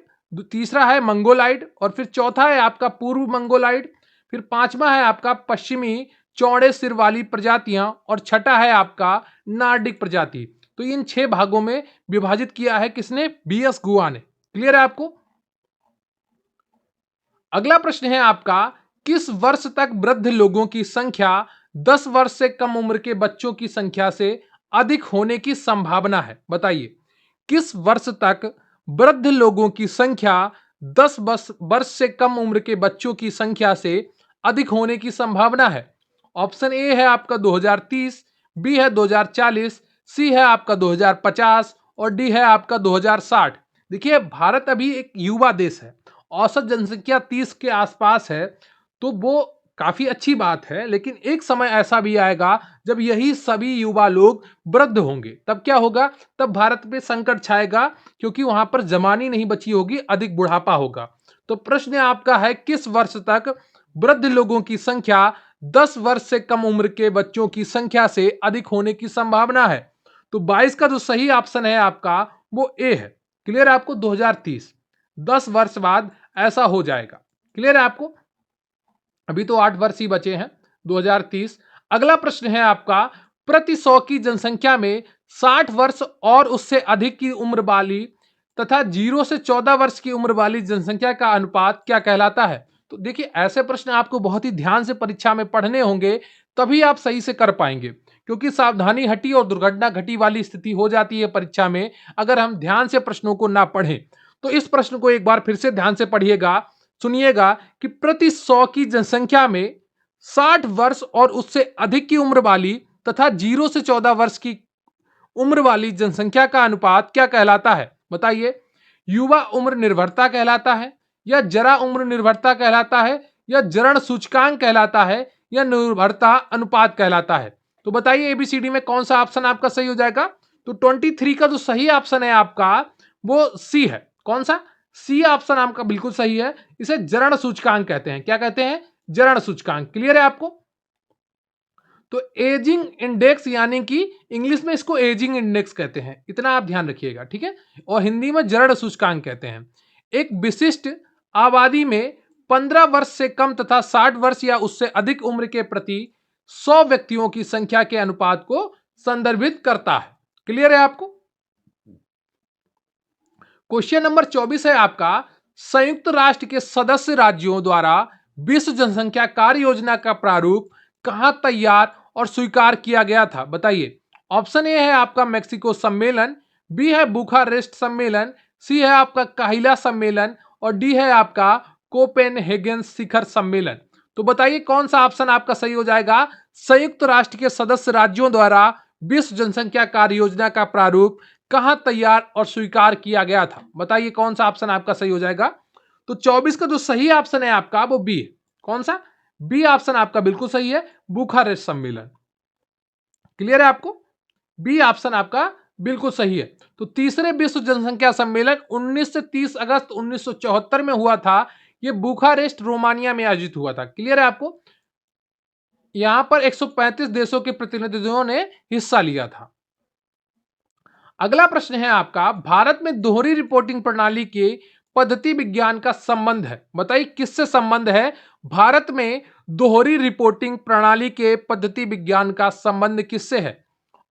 तीसरा है मंगोलाइड और फिर चौथा है आपका पूर्व मंगोलाइड, फिर पांचवा है आपका पश्चिमी चौड़े सिर वाली प्रजातियां और छठा है आपका नार्डिक प्रजाति। तो इन 6 भागों में विभाजित किया है किसने? बीएस गुहा ने। क्लियर है आपको? अगला प्रश्न है आपका, किस वर्ष तक वृद्ध लोगों की संख्या 10 वर्ष से कम उम्र के बच्चों की संख्या से अधिक होने की संभावना है? बताइए। किस वर्ष तक वृद्ध लोगों की संख्या 10 वर्ष से कम उम्र के बच्चों की संख्या से अधिक होने की संभावना है? ऑप्शन ए है आपका 2030, बी है 2040, सी है आपका 2050 और डी है आपका 2060। देखिए, भारत अभी एक युवा देश है, औसत जनसंख्या 30 के आसपास है, तो वो काफी अच्छी बात है। लेकिन एक समय ऐसा भी आएगा जब यही सभी युवा लोग वृद्ध होंगे, तब क्या होगा? तब भारत पे संकट छाएगा, क्योंकि वहां पर जमानी नहीं बची होगी, अधिक बुढ़ापा होगा। तो प्रश्न आपका है, किस वर्ष तक वृद्ध लोगों की संख्या 10 वर्ष से कम उम्र के बच्चों की संख्या से अधिक होने की संभावना है? तो 22 का जो सही ऑप्शन है आपका वो ए है। क्लियर है आपको? 2030, 10 वर्ष बाद ऐसा हो जाएगा। क्लियर है आपको? अभी तो 8 वर्ष ही बचे हैं। 2030, अगला प्रश्न है आपका, प्रति 100 की जनसंख्या में 60 वर्ष और उससे अधिक की उम्र वाली तथा 0 से 14 वर्ष की उम्र वाली जनसंख्या का अनुपात क्या कहलाता है? तो देखिए, ऐसे प्रश्न आपको बहुत ही ध्यान से परीक्षा में पढ़ने होंगे, तभी आप सही से कर पाएंगे, क्योंकि सावधानी हटी और दुर्घटना घटी वाली स्थिति हो जाती है परीक्षा में अगर हम ध्यान से प्रश्नों को ना पढ़ें। तो इस प्रश्न को एक बार फिर से ध्यान से पढ़िएगा, सुनिएगा कि प्रति 100 की जनसंख्या में 60 वर्ष और उससे अधिक की उम्र वाली तथा 0 से 14 वर्ष की उम्र वाली जनसंख्या का अनुपात क्या कहलाता है? बताइए। युवा उम्र निर्भरता कहलाता है, या जरा उम्र निर्भरता कहलाता है, या जरण सूचकांक कहलाता है, या निर्भरता अनुपात कहलाता है? तो बताइए एबीसीडी में कौन सा ऑप्शन आपका सही हो जाएगा? तो 23 का जो सही ऑप्शन है आपका वो सी है। कौन सा? सी ऑप्शन आपका बिल्कुल सही है। इसे जरण सूचकांक कहते हैं। क्या कहते हैं? जरण सूचकांक। क्लियर है आपको? तो एजिंग इंडेक्स यानी कि इंग्लिश में इसको एजिंग इंडेक्स कहते हैं, इतना आप ध्यान रखिएगा, ठीक है। और हिंदी में जड़ सूचकांक कहते हैं। एक विशिष्ट आबादी में 15 वर्ष से कम तथा 60 वर्ष या उससे अधिक उम्र के प्रति 100 व्यक्तियों की संख्या के अनुपात को संदर्भित करता है। क्लियर है आपको? क्वेश्चन नंबर 24 है आपका, संयुक्त राष्ट्र के सदस्य राज्यों द्वारा विश्व जनसंख्या कार्य योजना का प्रारूप कहां तैयार और स्वीकार किया गया था? बताइए। ऑप्शन ए है आपका मेक्सिको सम्मेलन, बी है बुखारेस्ट सम्मेलन, सी है आपका काहिला सम्मेलन और डी है आपका कोपेनहेगन शिखर सम्मेलन। तो बताइए कौन सा ऑप्शन आपका सही हो जाएगा? संयुक्त राष्ट्र के सदस्य राज्यों द्वारा विश्व जनसंख्या कार्य योजना का प्रारूप कहां तैयार और स्वीकार किया गया था? बताइए कौन सा ऑप्शन आपका सही हो जाएगा? तो 24 का जो सही ऑप्शन है आपका वो बी है। कौन सा? बी ऑप्शन आपका बिल्कुल सही है, बुखारेस्ट सम्मेलन। क्लियर है आपको? बी ऑप्शन आपका बिल्कुल सही है। तो तीसरे विश्व जनसंख्या सम्मेलन 19 से 30 अगस्त 1974 में हुआ था। यह बुखारेस्ट रोमानिया में आयोजित हुआ था। क्लियर है आपको? यहां पर 135 देशों के प्रतिनिधियों ने हिस्सा लिया था। अगला प्रश्न है आपका, भारत में दोहरी रिपोर्टिंग प्रणाली के पद्धति विज्ञान का संबंध है। बताइए किससे संबंध है? भारत में दोहरी रिपोर्टिंग प्रणाली के पद्धति विज्ञान का संबंध किससे है?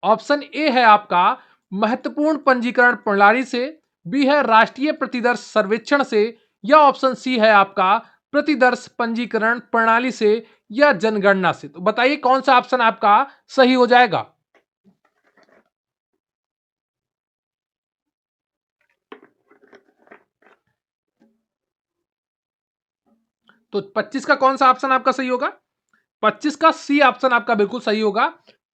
ऑप्शन ए है आपका महत्वपूर्ण पंजीकरण प्रणाली से, बी है राष्ट्रीय प्रतिदर्श सर्वेक्षण से, या ऑप्शन सी है आपका प्रतिदर्श पंजीकरण प्रणाली से या जनगणना से। तो बताइए कौन सा ऑप्शन आपका सही हो जाएगा? तो 25 का कौन सा ऑप्शन आपका सही होगा? 25 का सी ऑप्शन आपका बिल्कुल सही होगा,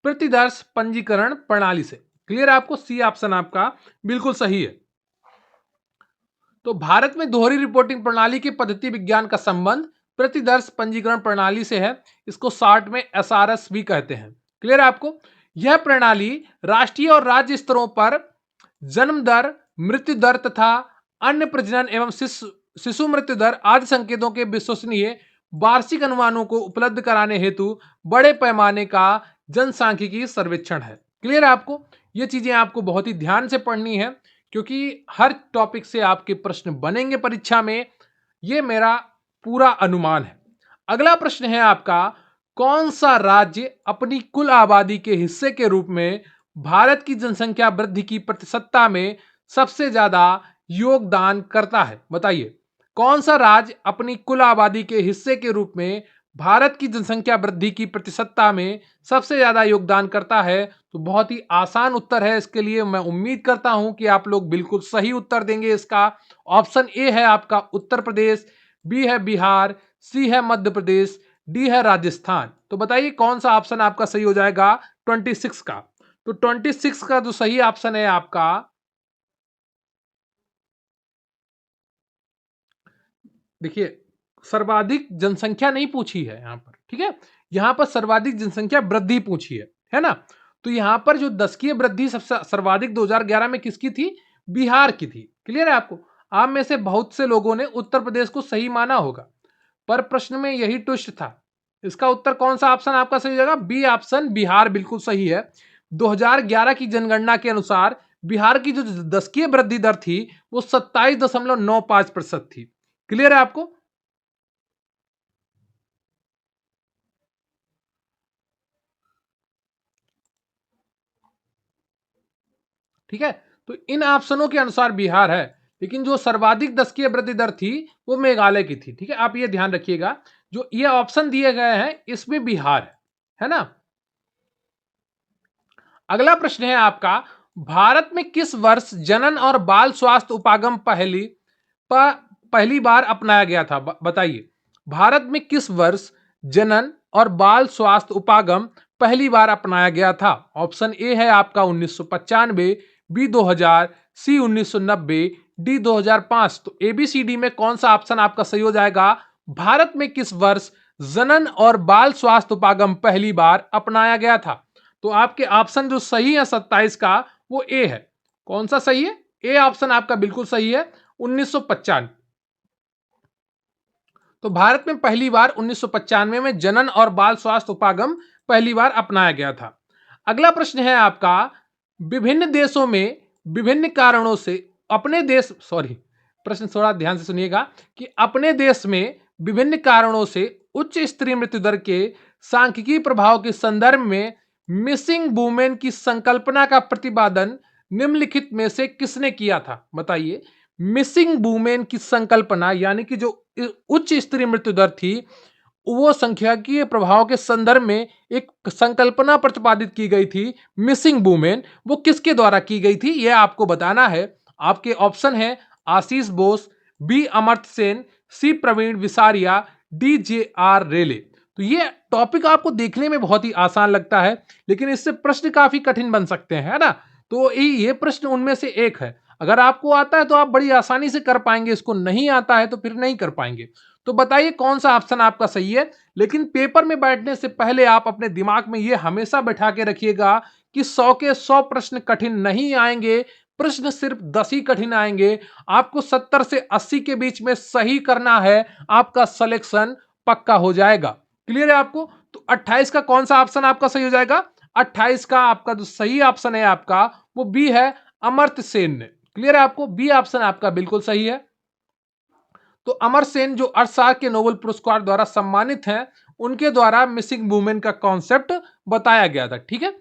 प्रतिदर्श पंजीकरण प्रणाली से। क्लियर है आपको? सी ऑप्शन आपका बिल्कुल सही है। तो भारत में दोहरी रिपोर्टिंग प्रणाली की पद्धति विज्ञान का संबंध प्रतिदर्श पंजीकरण प्रणाली से है। इसको शॉर्ट में एसआरएस भी कहते हैं। क्लियर है आपको? यह प्रणाली राष्ट्रीय और राज्य स्तरों पर जन्म दर, मृत्यु दर तथा अन्य प्रजनन एवं शिशु मृत्यु दर आदि संकेतों के विश्वसनीय वार्षिक अनुमानों को उपलब्ध कराने हेतु बड़े पैमाने का जनसांख्यिकी सर्वेक्षण है। क्लियर है आपको? ये चीजें आपको बहुत ही ध्यान से पढ़नी है, क्योंकि हर टॉपिक से आपके प्रश्न बनेंगे परीक्षा में, ये मेरा पूरा अनुमान है। अगला प्रश्न है आपका, कौन सा राज्य अपनी कुल आबादी के हिस्से के रूप में भारत की जनसंख्या वृद्धि की प्रतिशतता में सबसे ज्यादा योगदान करता है? बताइए कौन सा राज्य अपनी कुल आबादी के हिस्से के रूप में भारत की जनसंख्या वृद्धि की प्रतिशतता में सबसे ज्यादा योगदान करता है? तो बहुत ही आसान उत्तर है इसके लिए। मैं उम्मीद करता हूं कि आप लोग बिल्कुल सही उत्तर देंगे इसका। ऑप्शन ए है आपका उत्तर प्रदेश, बी है बिहार, सी है मध्य प्रदेश, डी है राजस्थान। तो बताइए कौन सा ऑप्शन आपका सही हो जाएगा 26 का? तो 26 का जो सही ऑप्शन है आपका, देखिए सर्वाधिक जनसंख्या नहीं पूछी है यहां पर, ठीक है। यहां पर सर्वाधिक जनसंख्या वृद्धि पूछी है ना। तो यहां पर जो दशकीय वृद्धि सबसे सर्वाधिक 2011 में किसकी थी? बिहार की थी। क्लियर है आपको? आप में से बहुत से लोगों ने उत्तर प्रदेश को सही माना होगा, पर प्रश्न में यही ट्विस्ट था। इसका उत्तर कौन सा ऑप्शन आपका सही होगा? बी ऑप्शन बिहार बिल्कुल सही है। 2011 की जनगणना के अनुसार बिहार की जो दशकीय वृद्धि दर थी वो 27.95% थी। क्लियर है आपको? ठीक है, तो इन ऑप्शनों के अनुसार बिहार है, लेकिन जो सर्वाधिक दशकीय वृद्धि दर थी वो मेघालय की थी। ठीक है, आप ये ध्यान रखिएगा, जो ये ऑप्शन दिए गए हैं इसमें बिहार है ना। अगला प्रश्न है आपका, भारत में किस वर्ष जनन और बाल स्वास्थ्य उपागम पहली बार अपनाया गया था? बताइए, भारत में किस वर्ष जनन और बाल स्वास्थ्य उपागम पहली बार अपनाया गया था? ऑप्शन ए है आपका 1995, बी 2000, सी 1990, डी 2005। तो एबीसीडी में कौन सा ऑप्शन आपका सही हो जाएगा? भारत में किस वर्ष जनन और बाल स्वास्थ्य उपागम पहली बार अपनाया गया था? तो आपके ऑप्शन जो सही है 27 का, वो ए है। कौन सा सही है? ए ऑप्शन आपका बिल्कुल सही है, 1995। तो भारत में पहली बार 1995 में जनन और बाल स्वास्थ्य उपागम पहली बार अपनाया गया था। अगला प्रश्न है आपका, विभिन्न देशों में विभिन्न कारणों से अपने देश सॉरी प्रश्न थोड़ा ध्यान से सुनिएगा कि अपने देश में विभिन्न कारणों से उच्च स्त्री मृत्यु दर के सांख्यिकीय प्रभाव के संदर्भ में मिसिंग वुमेन की संकल्पना का प्रतिपादन निम्नलिखित में से किसने किया था? बताइए, मिसिंग वुमेन की संकल्पना यानी कि जो उच्च स्त्री मृत्यु दर थी, वो सांख्यिकीय प्रभाव के संदर्भ में एक संकल्पना प्रतिपादित की गई थी मिसिंग वुमेन, वो किसके द्वारा की गई थी यह आपको बताना है। आपके ऑप्शन है आशीष Bose, B Amartya Sen, C Praveen विसारिया, D J are रेले। तो ये टॉपिक आपको देखने में बहुत ही आसान लगता है, लेकिन इससे प्रश्न काफी कठिन बन सकते हैं, है ना। तो ये प्रश्न उनमें से एक है। अगर आपको आता है तो आप बड़ी आसानी से कर पाएंगे, इसको नहीं आता है तो फिर नहीं कर पाएंगे। तो बताइए कौन सा ऑप्शन आपका सही है। लेकिन पेपर में बैठने से पहले आप अपने दिमाग में ये हमेशा बैठा के रखिएगा कि 100 के 100 प्रश्न कठिन नहीं आएंगे, प्रश्न सिर्फ 10 ही कठिन आएंगे। आपको 70 से 80 के बीच में सही करना है, आपका सिलेक्शन पक्का हो जाएगा। क्लियर है आपको? तो 28 का कौन सा ऑप्शन आपका सही हो जाएगा? 28 का आपका जो सही ऑप्शन है आपका वो बी है, अमर्त्य सेन ने। क्लियर है आपको? बी ऑप्शन आपका बिल्कुल सही है। तो अमर सेन जो अर्थशास्त्र के नोबेल पुरस्कार द्वारा सम्मानित हैं, उनके द्वारा मिसिंग वुमेन का कॉन्सेप्ट बताया गया था। ठीक है,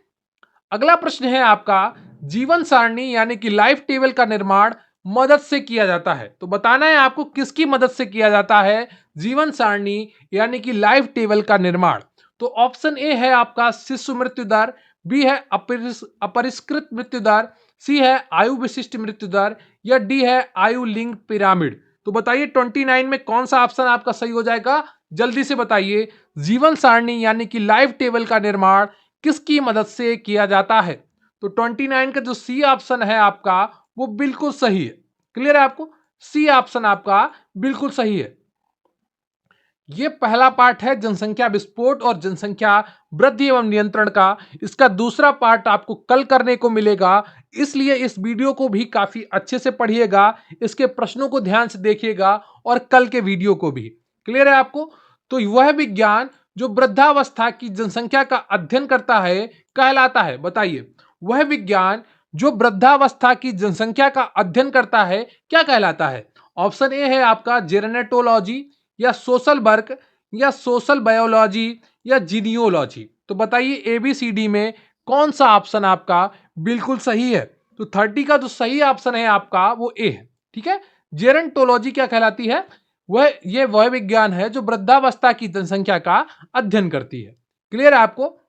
अगला प्रश्न है आपका, जीवन सारणी यानी कि लाइफ टेबल का निर्माण मदद से किया जाता है। तो बताना है आपको किसकी मदद से किया जाता है जीवन सारणी यानी कि लाइफ टेबल का निर्माण। तो ऑप्शन ए है आपका शिशु मृत्यु दर, बी है अपरिष्कृत मृत्यु दर, सी है आयु विशिष्ट मृत्यु दर, या डी है आयु लिंक पिरामिड। तो बताइए 29 में कौन सा ऑप्शन आपका सही हो जाएगा? जल्दी से बताइए, जीवन सारणी यानी कि लाइफ टेबल का निर्माण किसकी मदद से किया जाता है? तो 29 का जो सी ऑप्शन है आपका वो बिल्कुल सही है। क्लियर है आपको? सी ऑप्शन आपका बिल्कुल सही है। ये पहला पार्ट है जनसंख्या विस्फोट और जनसंख्या वृद्धि एवं नियंत्रण का। इसका दूसरा पार्ट आपको कल करने को मिलेगा, इसलिए इस वीडियो को भी काफी अच्छे से पढ़िएगा, इसके प्रश्नों को ध्यान से देखिएगा और कल के वीडियो को भी। क्लियर है आपको? तो वह विज्ञान जो वृद्धावस्था की जनसंख्या का अध्ययन करता है कहलाता है। बताइए, वह विज्ञान जो वृद्धावस्था की जनसंख्या का अध्ययन करता है क्या कहलाता है? ऑप्शन ए है आपका जेनेटोलॉजी, या सोशल वर्क, या सोशल बायोलॉजी, या जीनियोलॉजी। तो बताइए एबीसीडी में कौन सा ऑप्शन आपका बिल्कुल सही है? तो 30 का जो सही ऑप्शन है आपका वो ए है। ठीक है, जेरेंटोलॉजी क्या कहलाती है? वह विज्ञान है जो वृद्धावस्था की जनसंख्या का अध्ययन करती है। क्लियर है आपको?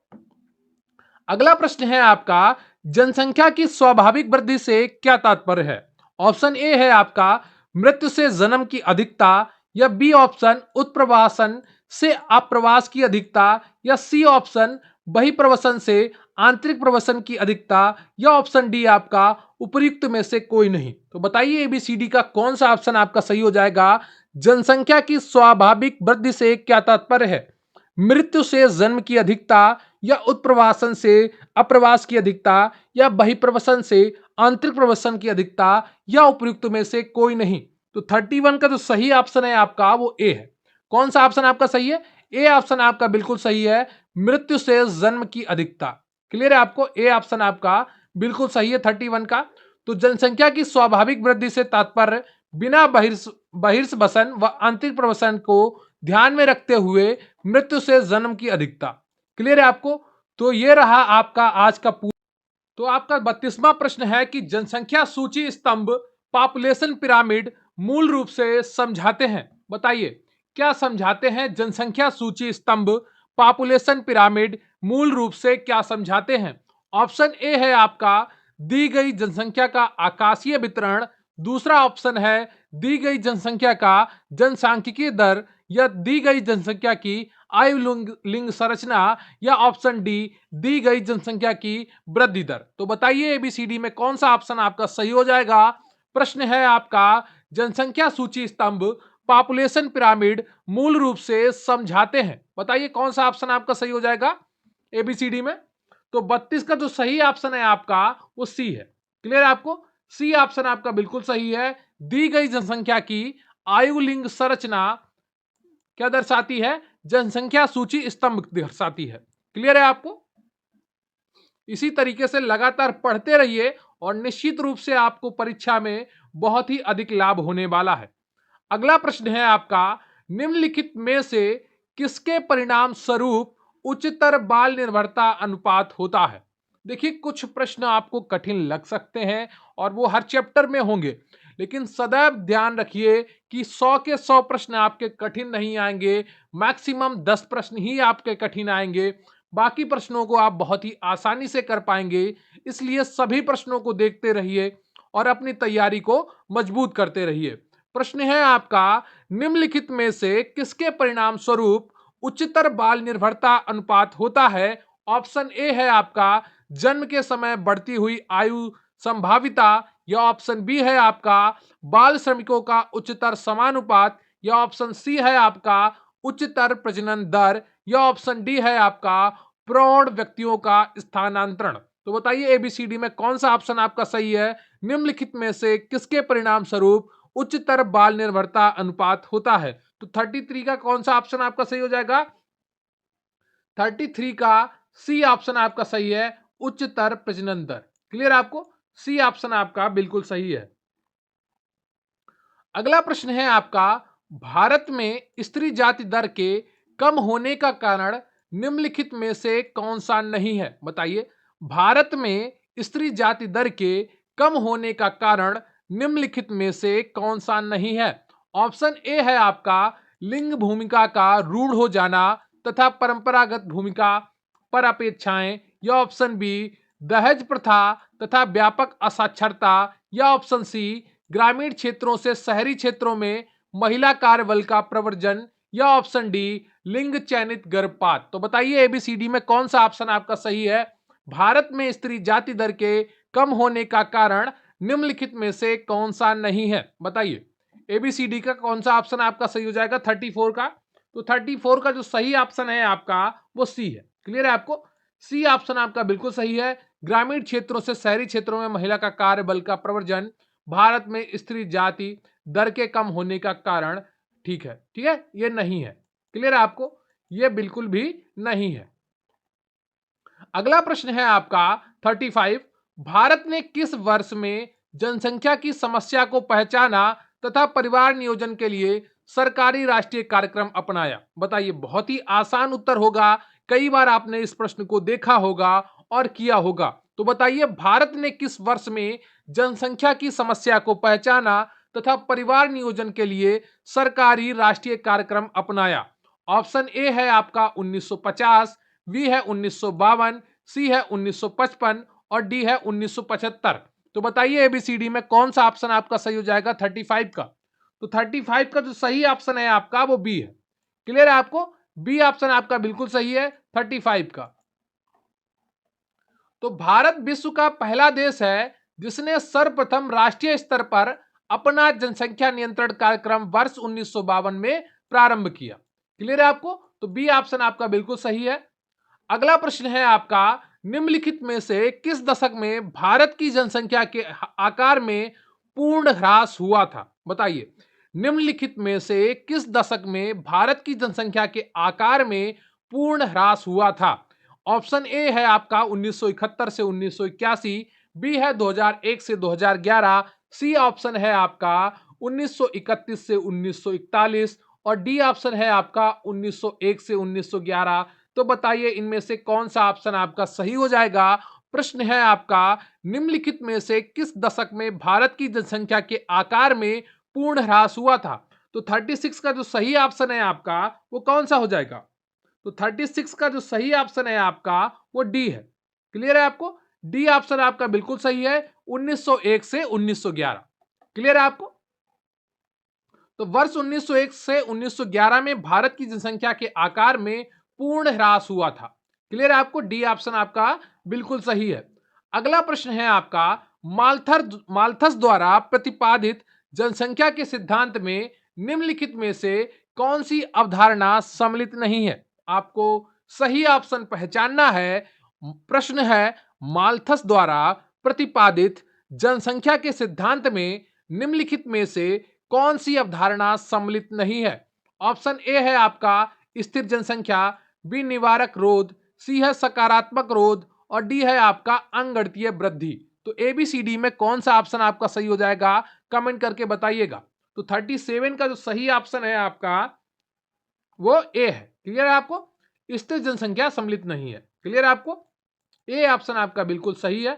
अगला प्रश्न है आपका, जनसंख्या की स्वाभाविक वृद्धि से क्या तात्पर्य है? ऑप्शन ए है आपका मृत्यु से जन्म की अधिकता, या बी ऑप्शन उत्प्रवासन से अप्रवास की अधिकता, या सी ऑप्शन बहिप्रवसन से आंतरिक प्रवसन की अधिकता, या ऑप्शन डी आपका उपयुक्त में से कोई नहीं। तो बताइए एबीसीडी का कौन सा ऑप्शन आपका सही हो जाएगा? जनसंख्या की स्वाभाविक वृद्धि से क्या तात्पर्य है? मृत्यु से जन्म की अधिकता, या उत्प्रवासन से अप्रवास की अधिकता, या बहिप्रवसन से आंतरिक प्रवसन की अधिकता, या उपयुक्त में से कोई नहीं। तो 31 का जो सही ऑप्शन है आपका वो ए है। कौन सा ऑप्शन आपका सही है? ए ऑप्शन आपका बिल्कुल सही है, मृत्यु से जन्म की अधिकता। क्लियर है आपको? ए ऑप्शन आपका बिल्कुल सही है 31 का। तो जनसंख्या की स्वाभाविक वृद्धि से तात्पर्य बिना बहिर्सवसन व आंतरिक प्रवसन को ध्यान में रखते हुए मृत्यु से जन्म की अधिकता। क्लियर है आपको? तो ये रहा आपका आज का तो आपका 32वां प्रश्न है कि जनसंख्या सूची स्तंभ पॉपुलेशन पिरामिड मूल रूप से समझाते हैं। बताइए क्या समझाते हैं? जनसंख्या सूची स्तंभ पॉपुलेशन पिरामिड मूल रूप से क्या समझाते हैं? ऑप्शन ए है आपका दी गई जनसंख्या का आकाशीय वितरण, दूसरा ऑप्शन है दी गई जनसंख्या का जनसांख्यिकीय दर, या दी गई जनसंख्या की आयु लिंग संरचना, या ऑप्शन डी दी गई जनसंख्या की वृद्धि दर। तो बताइए एबीसीडी में कौन सा ऑप्शन आपका सही हो जाएगा? प्रश्न है आपका जनसंख्या सूची स्तंभ पॉपुलेशन पिरामिड मूल रूप से समझाते हैं। बताइए कौन सा ऑप्शन आपका सही हो जाएगा एबीसीडी में? तो 32 का जो सही ऑप्शन है आपका वो सी है। क्लियर है आपको? सी ऑप्शन आपका बिल्कुल सही है। दी गई जनसंख्या की आयु लिंग संरचना क्या दर्शाती है? जनसंख्या सूची स्तंभ दर्शाती है। क्लियर है आपको? इसी तरीके से लगातार पढ़ते रहिए और निश्चित रूप से आपको परीक्षा में बहुत ही अधिक लाभ होने वाला है। अगला प्रश्न है आपका निम्नलिखित में से किसके परिणाम स्वरूप उच्चतर बाल निर्भरता अनुपात होता है? देखिए कुछ प्रश्न आपको कठिन लग सकते हैं और वो हर चैप्टर में होंगे, लेकिन सदैव ध्यान रखिए कि 100 के 100 प्रश्न आपके कठिन नहीं आएंगे। मैक्सिमम 10 प्रश्न ही आपके कठिन आएंगे, बाकी प्रश्नों को आप बहुत ही आसानी से कर पाएंगे। इसलिए सभी प्रश्नों को देखते रहिए और अपनी तैयारी को मजबूत करते रहिए। प्रश्न है आपका निम्नलिखित में से किसके परिणाम स्वरूप उच्चतर बाल निर्भरता अनुपात होता है? ऑप्शन ए है आपका जन्म के समय बढ़ती हुई आयु संभाविता, या ऑप्शन बी है आपका बाल श्रमिकों का उच्चतर समानुपात, या ऑप्शन सी है आपका उच्चतर प्रजनन दर, या ऑप्शन डी है आपका प्रौढ़ व्यक्तियों का स्थानांतरण। तो बताइए एबीसीडी में कौन सा ऑप्शन आपका सही है? निम्नलिखित में से किसके परिणाम स्वरूप उच्चतर बाल निर्भरता अनुपात होता है? तो 33 का कौन सा ऑप्शन आपका सही हो जाएगा? 33 का सी ऑप्शन आपका सही है, उच्चतर प्रजनन दर। क्लियर आपको? सी ऑप्शन आपका बिल्कुल सही है। अगला प्रश्न है आपका भारत में स्त्री जाति दर के कम होने का कारण निम्नलिखित में से कौन सा नहीं है? बताइए भारत में स्त्री जाति दर के कम होने का कारण निम्नलिखित में से कौन सा नहीं है? ऑप्शन ए है आपका लिंग भूमिका का रूढ़ हो जाना तथा परंपरागत भूमिका पर अपेक्षाएं, या ऑप्शन बी दहेज प्रथा तथा व्यापक असाक्षरता, या ऑप्शन सी ग्रामीण क्षेत्रों से शहरी क्षेत्रों में महिला कार्यबल का प्रवर्जन, या ऑप्शन डी लिंग चयनित गर्भपात। तो बताइए एबीसीडी में कौन सा ऑप्शन आपका सही है? भारत में स्त्री जाति दर के कम होने का कारण निम्नलिखित में से कौन सा नहीं है? बताइए एबीसीडी का कौन सा ऑप्शन आपका सही हो जाएगा 34 का? तो 34 का जो सही ऑप्शन है आपका वो सी है। क्लियर है आपको? सी ऑप्शन आपका बिल्कुल सही है। ग्रामीण क्षेत्रों से शहरी क्षेत्रों में महिला का कार्यबल का प्रवर्जन भारत में स्त्री जाति दर के कम होने का कारण ठीक है, ठीक है, ये नहीं है। क्लियर है आपको? ये बिल्कुल भी नहीं है। अगला प्रश्न है आपका 35 भारत ने किस वर्ष में जनसंख्या की समस्या को पहचाना तथा परिवार नियोजन के लिए सरकारी राष्ट्रीय कार्यक्रम अपनाया? बताइए बहुत ही आसान उत्तर होगा, कई बार आपने इस प्रश्न को देखा होगा और किया होगा। तो बताइए भारत ने किस वर्ष में जनसंख्या की समस्या को पहचाना तथा परिवार नियोजन के लिए सरकारी राष्ट्रीय कार्यक्रम अपनाया? ऑप्शन ए है आपका 1950, बी है 1952, सी है 1955 और डी है 1975। तो बताइए एबीसीडी में कौन सा ऑप्शन आपका सही हो जाएगा 35 का? तो 35 का जो सही ऑप्शन है आपका वो बी है। क्लियर है आपको? बी ऑप्शन आपका बिल्कुल सही है 35 का। तो भारत विश्व का पहला देश है जिसने सर्वप्रथम राष्ट्रीय स्तर पर अपना जनसंख्या नियंत्रण कार्यक्रम वर्ष 1952 में प्रारंभ किया। क्लियर है आपको? तो बी ऑप्शन आपका बिल्कुल सही है। अगला प्रश्न है आपका निम्नलिखित में से किस दशक में भारत की जनसंख्या के आकार में पूर्ण ह्रास हुआ था? बताइए निम्नलिखित में से किस दशक में भारत की जनसंख्या के आकार में पूर्ण ह्रास हुआ था? ऑप्शन ए है आपका 1971 से 1981, बी है 2001 से 2011, सी ऑप्शन है आपका 1931 से 1941 और डी ऑप्शन है आपका 1901 से 1911। तो बताइए इनमें से कौन सा ऑप्शन आपका सही हो जाएगा? प्रश्न है आपका, निम्नलिखित में से किस दशक में भारत की जनसंख्या के आकार में पूर्ण ह्रास हुआ था? तो 36 का जो सही ऑप्शन है आपका वो कौन सा हो जाएगा? तो 36 का जो सही ऑप्शन है आपका वो डी है। क्लियर है आपको? डी ऑप्शन आपका बिल्कुल सही है, 1901 से 1911। क्लियर है आपको? तो वर्ष 1901 से 1911 में भारत की जनसंख्या के आकार में पूर्ण ह्रास हुआ था। क्लियर है आपको? डी ऑप्शन आपका बिल्कुल सही है। अगला प्रश्न है आपका, माल्थस द्वारा प्रतिपादित जनसंख्या के सिद्धांत में निम्नलिखित में से कौन सी अवधारणा सम्मिलित नहीं है? आपको सही ऑप्शन पहचानना है। प्रश्न है, माल्थस द्वारा प्रतिपादित जनसंख्या के सिद्धांत में निम्नलिखित में से कौन सी अवधारणा सम्मिलित नहीं है? ऑप्शन ए है आपका स्थिर जनसंख्या, बी निवारक रोध, सी है सकारात्मक रोध और डी है आपका अंगगणितीय वृद्धि। तो ए बी सी डी में कौन सा ऑप्शन आपका सही हो जाएगा? कमेंट करके बताइएगा। तो 37 का जो सही ऑप्शन है आपका वो ए है। क्लियर है आपको? स्थिर जनसंख्या सम्मिलित नहीं है। क्लियर है आपको? ए ऑप्शन आपका बिल्कुल सही है।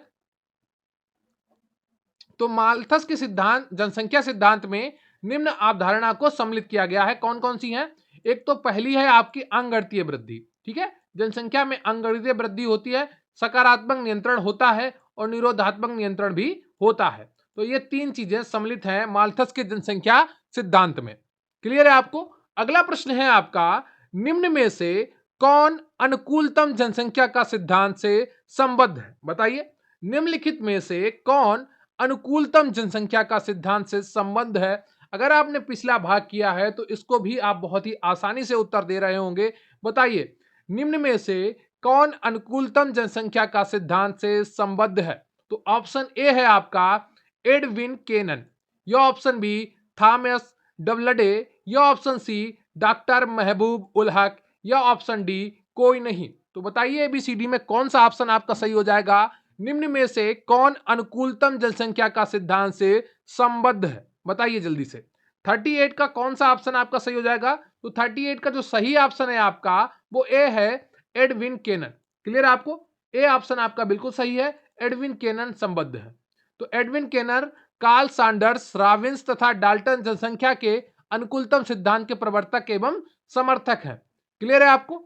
तो माल्थस के सिद्धांत, जनसंख्या सिद्धांत में निम्न अवधारणा को सम्मिलित किया गया है। कौन कौन सी हैं? एक तो पहली है आपकी अंगगणितीय वृद्धि। ठीक है, जनसंख्या में अंगगणितीय वृद्धि होती है, सकारात्मक नियंत्रण होता है और निरोधात्मक नियंत्रण भी होता है। तो ये तीन चीजें सम्मिलित हैं माल्थस के जनसंख्या सिद्धांत में। क्लियर है आपको? अगला प्रश्न है आपका, निम्न में से कौन अनुकूलतम जनसंख्या का सिद्धांत से संबद्ध है? बताइए, निम्नलिखित में से कौन अनुकूलतम जनसंख्या का सिद्धांत से संबंध है? अगर आपने पिछला भाग किया है तो इसको भी आप बहुत ही आसानी से उत्तर दे रहे होंगे। बताइए, निम्न में से कौन अनुकूलतम जनसंख्या का सिद्धांत से संबद्ध है? तो ऑप्शन ए है आपका एडविन केनन, या ऑप्शन बी थॉमस डबलडे, या ऑप्शन सी डॉक्टर महबूब उल हक, या ऑप्शन डी कोई नहीं। तो बताइए एबीसीडी में कौन सा ऑप्शन आपका सही हो जाएगा? निम्न में से कौन अनुकूलतम जनसंख्या का सिद्धांत से संबद्ध है? बताइए जल्दी से। 38 का कौन सा ऑप्शन आपका सही हो जाएगा? तो 38 का जो सही ऑप्शन है आपका वो ए है, एडविन केनन। क्लियर है आपको? ए ऑप्शन आपका बिल्कुल सही है, एडविन केनन संबद्ध है। तो एडविन केनर कार्ल सैंडर्स, रॉबिन्स तथा डाल्टन जनसंख्या के अनुकूलतम सिद्धांत के प्रवर्तक एवं समर्थक है। क्लियर है आपको?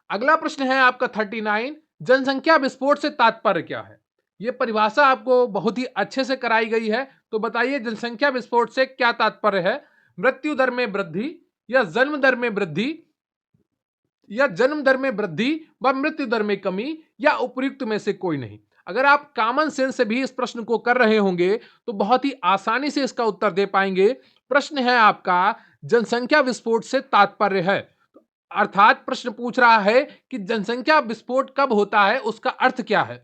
अगला प्रश्न है आपका 39, जनसंख्या विस्फोट से तात्पर्य क्या है? यह परिभाषा आपको बहुत ही अच्छे से कराई गई है। तो बताइए जनसंख्या विस्फोट से क्या तात्पर्य है? मृत्यु दर में वृद्धि, या जन्म दर में वृद्धि, या जन्म दर में वृद्धि व मृत्यु दर में कमी, या उपयुक्त में से कोई नहीं। अगर आप कॉमन सेंस से भी इस प्रश्न को कर रहे होंगे तो बहुत ही आसानी से इसका उत्तर दे पाएंगे। प्रश्न है आपका, जनसंख्या विस्फोट से तात्पर्य है, अर्थात प्रश्न पूछ रहा है कि जनसंख्या विस्फोट कब होता है, उसका अर्थ क्या है?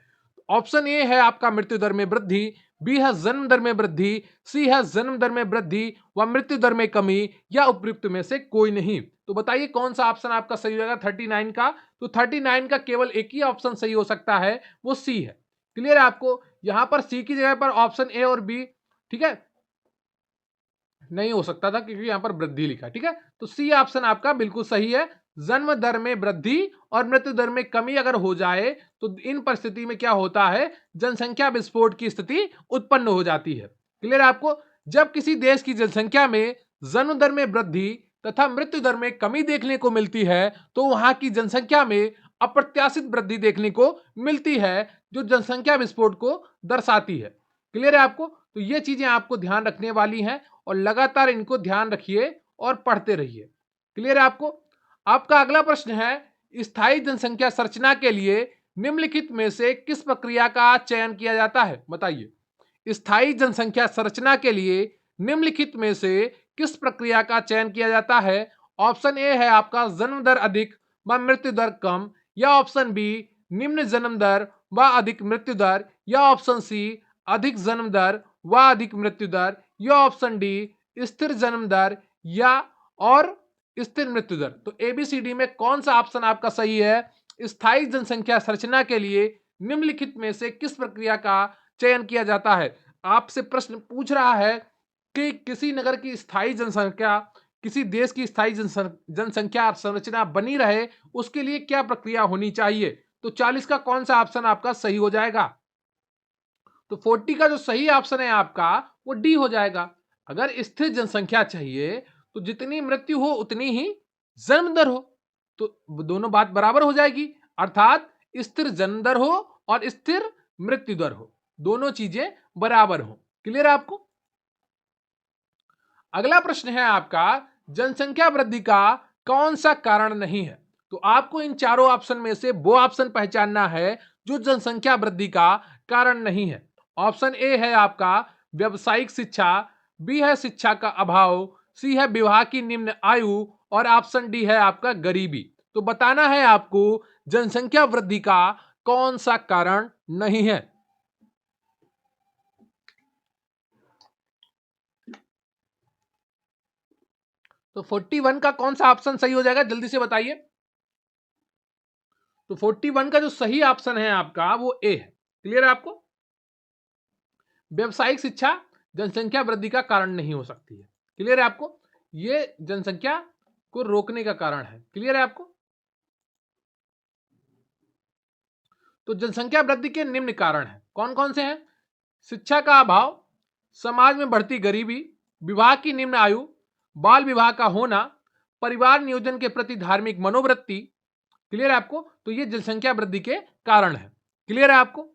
ऑप्शन ए है आपका मृत्यु दर में वृद्धि, बी है जन्म दर में वृद्धि, सी है जन्म दर में वृद्धि व मृत्यु दर में कमी, या उपयुक्त में से कोई नहीं। तो बताइए कौन सा ऑप्शन आपका सही होगा 39 का? तो 39 का केवल एक ही ऑप्शन सही हो सकता है, वो सी है। क्लियर है आपको? यहां पर सी की जगह पर ऑप्शन ए और बी, ठीक है, नहीं हो सकता था क्योंकि यहां पर वृद्धि लिखा है। ठीक है, तो सी ऑप्शन आपका बिल्कुल सही है। जन्म दर में वृद्धि और मृत्यु दर में कमी अगर हो जाए तो इन परिस्थिति में क्या होता है? जनसंख्या विस्फोट की स्थिति उत्पन्न हो जाती है। क्लियर है आपको? जब किसी देश की जनसंख्या में जन्म दर में वृद्धि तथा मृत्यु दर में कमी देखने को मिलती है तो वहां की जनसंख्या में अप्रत्याशित वृद्धि देखने को मिलती है, जो जनसंख्या विस्फोट को दर्शाती है। क्लियर है आपको? तो ये चीजें आपको ध्यान रखने वाली हैं और लगातार इनको ध्यान रखिए और पढ़ते रहिए। क्लियर है आपको? आपका अगला प्रश्न है, स्थायी जनसंख्या संरचना के लिए निम्नलिखित में से किस प्रक्रिया का चयन किया जाता है? बताइए, स्थायी जनसंख्या संरचना के लिए निम्नलिखित में से किस प्रक्रिया का चयन किया जाता है? ऑप्शन ए है आपका जन्म दर अधिक व मृत्यु दर कम, या ऑप्शन बी निम्न जन्म दर व अधिक मृत्यु दर, या ऑप्शन सी अधिक जन्म दर व अधिक मृत्यु दर, या ऑप्शन डी स्थिर जन्म दर या और स्थिर मृत्यु दर। तो एबीसीडी में कौन सा ऑप्शन आपका सही है? स्थायी जनसंख्या संरचना के लिए निम्नलिखित में से किस प्रक्रिया का चयन किया जाता है? आपसे प्रश्न पूछ रहा है कि किसी नगर की स्थायी जनसंख्या, किसी देश की स्थायी जनसंख्या संरचना बनी रहे उसके लिए क्या प्रक्रिया होनी चाहिए? तो 40 का कौन सा ऑप्शन आपका सही हो जाएगा? तो 40 का जो सही ऑप्शन है आपका वो डी हो जाएगा। अगर स्थिर जनसंख्या चाहिए तो जितनी मृत्यु हो उतनी ही जन्म दर हो, तो दोनों बात बराबर हो जाएगी। अर्थात स्थिर जन्म दर हो और स्थिर मृत्यु दर हो, दोनों चीजें बराबर हो। क्लियर है आपको? अगला प्रश्न है आपका, जनसंख्या वृद्धि का कौन सा कारण नहीं है? तो आपको इन चारों ऑप्शन में से वो ऑप्शन पहचानना है जो जनसंख्या वृद्धि का कारण नहीं है। ऑप्शन ए है आपका व्यवसायिक शिक्षा, बी है शिक्षा का अभाव, सी है विवाह की निम्न आयु और ऑप्शन डी है आपका गरीबी। तो बताना है आपको जनसंख्या वृद्धि का कौन सा कारण नहीं है। तो 41 का कौन सा ऑप्शन सही हो जाएगा, जल्दी से बताइए। तो 41 का जो सही ऑप्शन है आपका वो ए है। क्लियर है आपको? व्यवसायिक शिक्षा जनसंख्या वृद्धि का कारण नहीं हो सकती है। क्लियर है आपको? ये जनसंख्या को रोकने का कारण है। क्लियर है आपको? तो जनसंख्या वृद्धि के निम्न कारण हैं, कौन कौन से हैं? शिक्षा का अभाव, समाज में बढ़ती गरीबी, विवाह की निम्न आयु, बाल विवाह का होना, परिवार नियोजन के प्रति धार्मिक मनोवृत्ति। क्लियर है आपको? तो ये जनसंख्या वृद्धि के कारण है। क्लियर है आपको?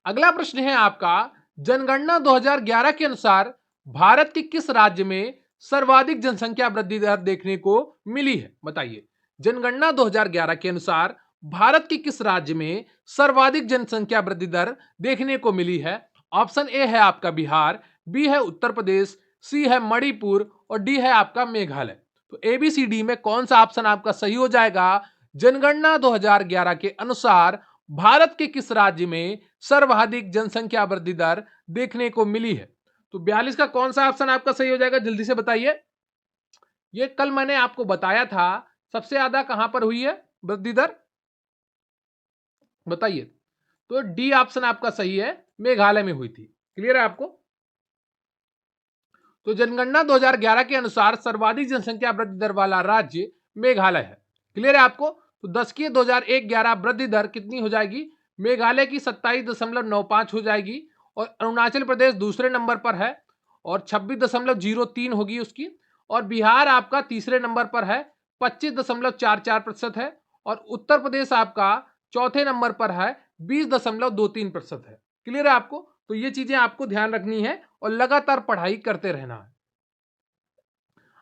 अगला प्रश्न है आपका, जनगणना 2011 के अनुसार भारत के किस राज्य में सर्वाधिक जनसंख्या वृद्धि दर देखने को मिली है? बताइए। जनगणना 2011 के अनुसार भारत के किस राज्य में सर्वाधिक जनसंख्या वृद्धि दर देखने को मिली है? ऑप्शन ए है आपका बिहार, बी है उत्तर प्रदेश, सी है मणिपुर और डी है आपका मेघालय। तो एबीसीडी में कौन सा ऑप्शन आपका सही हो जाएगा? जनगणना 2011 के अनुसार भारत के किस राज्य में सर्वाधिक जनसंख्या वृद्धि दर देखने को मिली है? तो 42 का कौन सा ऑप्शन आपका सही हो जाएगा, जल्दी से बताइए। ये कल मैंने आपको बताया था, सबसे ज्यादा कहां पर हुई है वृद्धि दर, बताइए। तो डी ऑप्शन आपका सही है, मेघालय में हुई थी। क्लियर है आपको? तो जनगणना 2011 के अनुसार सर्वाधिक जनसंख्या वृद्धि दर वाला राज्य मेघालय है। क्लियर है आपको? तो 10 की 2011 वृद्धि दर कितनी हो जाएगी? मेघालय की 27.95 हो जाएगी और अरुणाचल प्रदेश दूसरे नंबर पर है और 26.03 होगी उसकी, और बिहार आपका तीसरे नंबर पर है 25.44% है और उत्तर प्रदेश आपका चौथे नंबर पर है 20.23% है। क्लियर है आपको? तो ये चीजें आपको ध्यान रखनी है और लगातार पढ़ाई करते रहना है।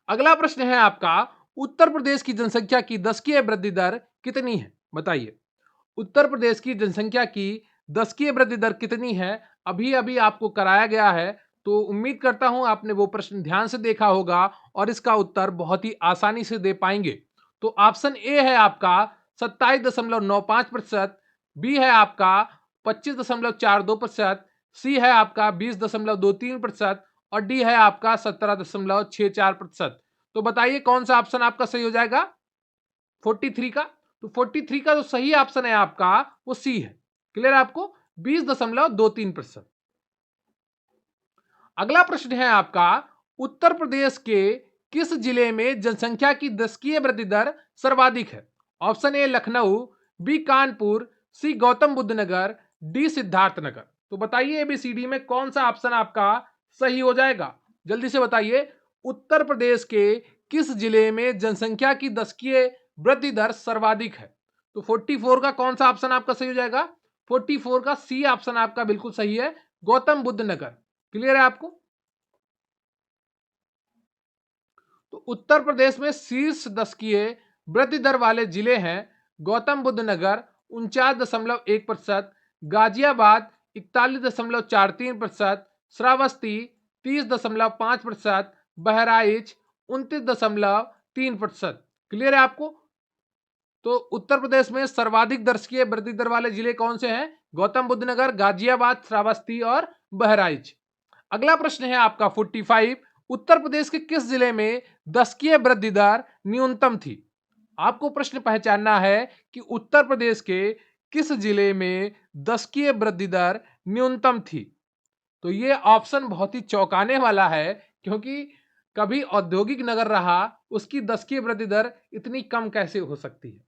अगला प्रश्न है आपका, उत्तर प्रदेश की जनसंख्या की दशकीय वृद्धि दर कितनी है? बताइए। उत्तर प्रदेश की जनसंख्या की दशकीय वृद्धि दर कितनी है? अभी अभी आपको कराया गया है, तो उम्मीद करता हूं आपने वो प्रश्न ध्यान से देखा होगा और इसका उत्तर बहुत ही आसानी से दे पाएंगे। तो ऑप्शन ए है आपका 27.95%, बी है आपका 25.42%, सी है आपका 20.23% और डी है आपका 17.64%। तो बताइए कौन सा ऑप्शन आपका सही हो जाएगा 43 का? तो 43 का जो सही ऑप्शन है आपका वो सी है। क्लियर है आपको? 20.23%। अगला प्रश्न है आपका, उत्तर प्रदेश के किस जिले में जनसंख्या की दशकीय वृद्धि दर सर्वाधिक है? Option A Lucknow, B Kanpur, C Gautam Buddh Nagar, D Siddharth Nagar. तो बताइए एबीसीडी में कौन सा ऑप्शन आपका सही हो जाएगा, जल्दी से बताइए। उत्तर प्रदेश के किस जिले में जनसंख्या की दशकीय वृद्धि दर सर्वाधिक है? तो 44 का कौन सा ऑप्शन आपका सही हो जाएगा? 44 का सी ऑप्शन आपका बिल्कुल सही है, गौतम बुद्ध नगर। क्लियर है आपको? तो उत्तर प्रदेश में शीर्ष दशकीय वृद्धि दर वाले जिले हैं गौतम बुद्ध नगर 49.1%, गाजियाबाद 41.43%, श्रावस्ती 30.5%, बहराइच 29.3%। क्लियर है आपको? तो उत्तर प्रदेश में सर्वाधिक दशकीय वृद्धि दर वाले जिले कौन से हैं? गौतम बुद्ध नगर, गाजियाबाद, श्रावस्ती और बहराइच। अगला प्रश्न है आपका 45, उत्तर प्रदेश के किस जिले में दशकीय वृद्धि दर न्यूनतम थी? आपको प्रश्न पहचानना है कि उत्तर प्रदेश के किस जिले में दशकीय वृद्धि दर न्यूनतम थी। तो ये ऑप्शन बहुत ही चौंकाने वाला है, क्योंकि कभी औद्योगिक नगर रहा उसकी दशकीय वृद्धि दर इतनी कम कैसे हो सकती है।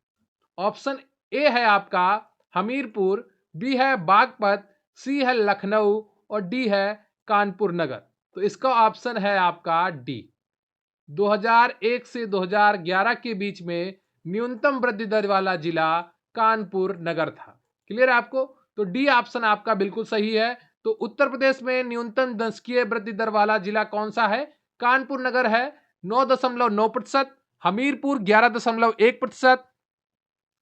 ऑप्शन ए है आपका हमीरपुर, बी है बागपत, सी है लखनऊ और डी है कानपुर नगर। तो इसका ऑप्शन है आपका डी। 2001 से 2011 के बीच में न्यूनतम वृद्धि दर वाला जिला कानपुर नगर था। क्लियर है आपको? तो डी ऑप्शन आपका बिल्कुल सही है। तो उत्तर प्रदेश में न्यूनतम दशकीय वृद्धि दर वाला जिला कौन सा है? कानपुर नगर है 9.9%, हमीरपुर 11.1%,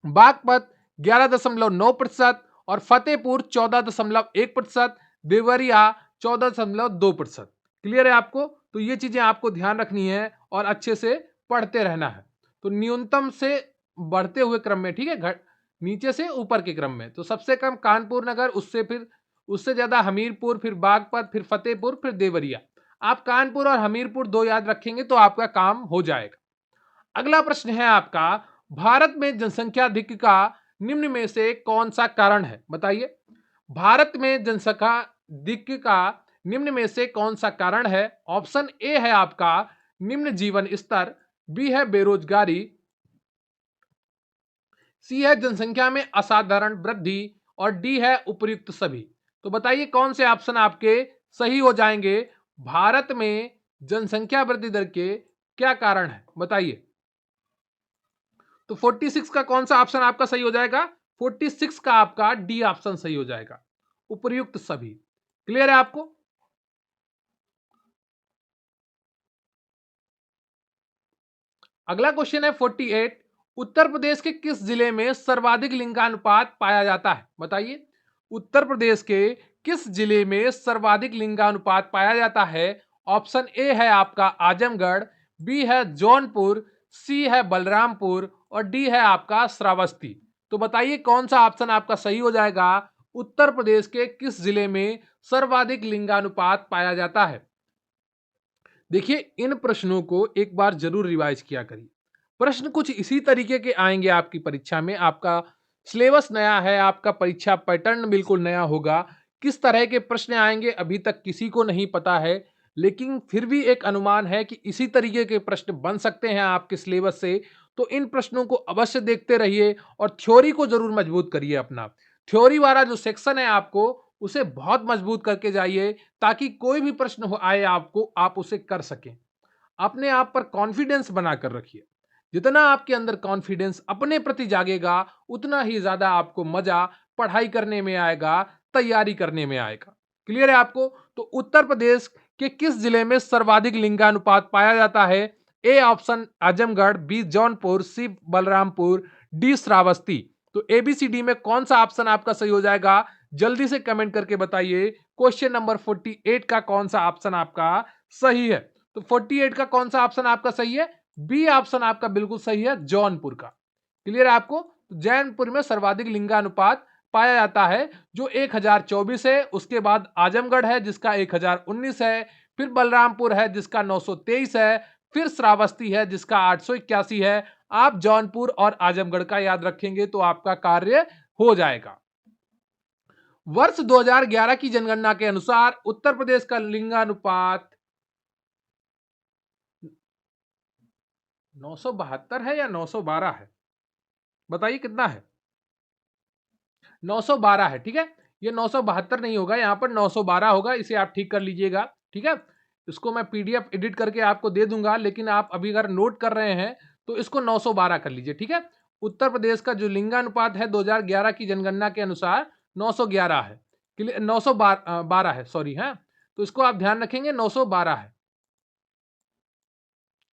बागपत 11.9% और फतेहपुर 14.1%, देवरिया 14.2%। क्लियर है आपको? तो ये चीजें आपको ध्यान रखनी है और अच्छे से पढ़ते रहना है। तो न्यूनतम से बढ़ते हुए क्रम में, ठीक है, नीचे से ऊपर के क्रम में। तो सबसे कम कानपुर नगर, उससे फिर उससे ज्यादा हमीरपुर, फिर बागपत, फिर फतेहपुर, फिर देवरिया। आप कानपुर और हमीरपुर दो याद रखेंगे तो आपका काम हो जाएगा। अगला प्रश्न है आपका, भारत में जनसंख्या अधिक का निम्न में से कौन सा कारण है? बताइए। भारत में जनसंख्या अधिक का निम्न में से कौन सा कारण है? ऑप्शन ए है आपका निम्न जीवन स्तर, बी है बेरोजगारी, सी है जनसंख्या में असाधारण वृद्धि और डी है उपर्युक्त सभी। तो बताइए कौन से ऑप्शन आपके सही हो जाएंगे? भारत में जनसंख्या वृद्धि दर के क्या कारण है? बताइए। तो 46 का कौन सा ऑप्शन आपका सही हो जाएगा? 46 का आपका डी ऑप्शन सही हो जाएगा, उपर्युक्त सभी। क्लियर है आपको? अगला क्वेश्चन है 48। उत्तर प्रदेश के किस जिले में सर्वाधिक लिंगानुपात पाया जाता है? बताइए। उत्तर प्रदेश के किस जिले में सर्वाधिक लिंगानुपात पाया जाता है? ऑप्शन ए है आपका आजमगढ़, बी है जौनपुर, सी है बलरामपुर और डी है आपका श्रावस्ती। तो बताइए कौन सा ऑप्शन आपका सही हो जाएगा? उत्तर प्रदेश के किस जिले में सर्वाधिक लिंगानुपात पाया जाता है? देखिए, इन प्रश्नों को एक बार जरूर रिवाइज किया करिए। प्रश्न कुछ इसी तरीके के आएंगे आपकी परीक्षा में। आपका सिलेबस नया है, आपका परीक्षा पैटर्न बिल्कुल नया होगा। किस तरह के प्रश्न आएंगे अभी तक किसी को नहीं पता है, लेकिन फिर भी एक अनुमान है कि इसी तरीके के प्रश्न बन सकते हैं आपके सिलेबस से। तो इन प्रश्नों को अवश्य देखते रहिए और थ्योरी को जरूर मजबूत करिए अपना। थ्योरी वाला जो सेक्शन है आपको, उसे बहुत मजबूत करके जाइए ताकि कोई भी प्रश्न हो आए आपको, आप उसे कर सकें। अपने आप पर कॉन्फिडेंस बनाकर रखिए। जितना आपके अंदर कॉन्फिडेंस अपने प्रति जागेगा, उतना ही ज्यादा आपको मजा पढ़ाई करने में आएगा, तैयारी करने में आएगा। क्लियर है आपको? तो उत्तर प्रदेश के किस जिले में सर्वाधिक लिंगानुपात पाया जाता है? A option Azamgarh, B Jaunpur, C Balrampur, D Shravasti. तो एबीसीडी में कौन सा ऑप्शन आपका सही हो जाएगा? जल्दी से कमेंट करके बताइए। क्वेश्चन नंबर 48 का कौन सा ऑप्शन आपका सही है? तो 48 का कौन सा ऑप्शन आपका सही है? बी ऑप्शन आपका बिल्कुल सही है, जौनपुर का। क्लियर है आपको? तो जौनपुर में सर्वाधिक लिंगानुपात पाया जाता है, जो 1024 है। उसके बाद आजमगढ़ है जिसका 1019 है, फिर बलरामपुर है जिसका 923 है, फिर श्रावस्ती है जिसका 881 है। आप जौनपुर और आजमगढ़ का याद रखेंगे तो आपका कार्य हो जाएगा। वर्ष 2011 की जनगणना के अनुसार उत्तर प्रदेश का लिंगानुपात 972 है या 912 है? बताइए कितना है? 912 है, ठीक है। ये 972 नहीं होगा, यहाँ पर 912 होगा। इसे आप ठीक कर लीजिएगा, ठीक है। इसको मैं पीडीएफ एडिट करके आपको दे दूंगा, लेकिन आप अभी अगर नोट कर रहे हैं तो इसको 912 कर लीजिए, ठीक है। उत्तर प्रदेश का जो लिंगानुपात है 2011 की जनगणना के अनुसार 911 है। 912 है, सॉरी है। तो इसको आप ध्यान रखेंगे, 912 है।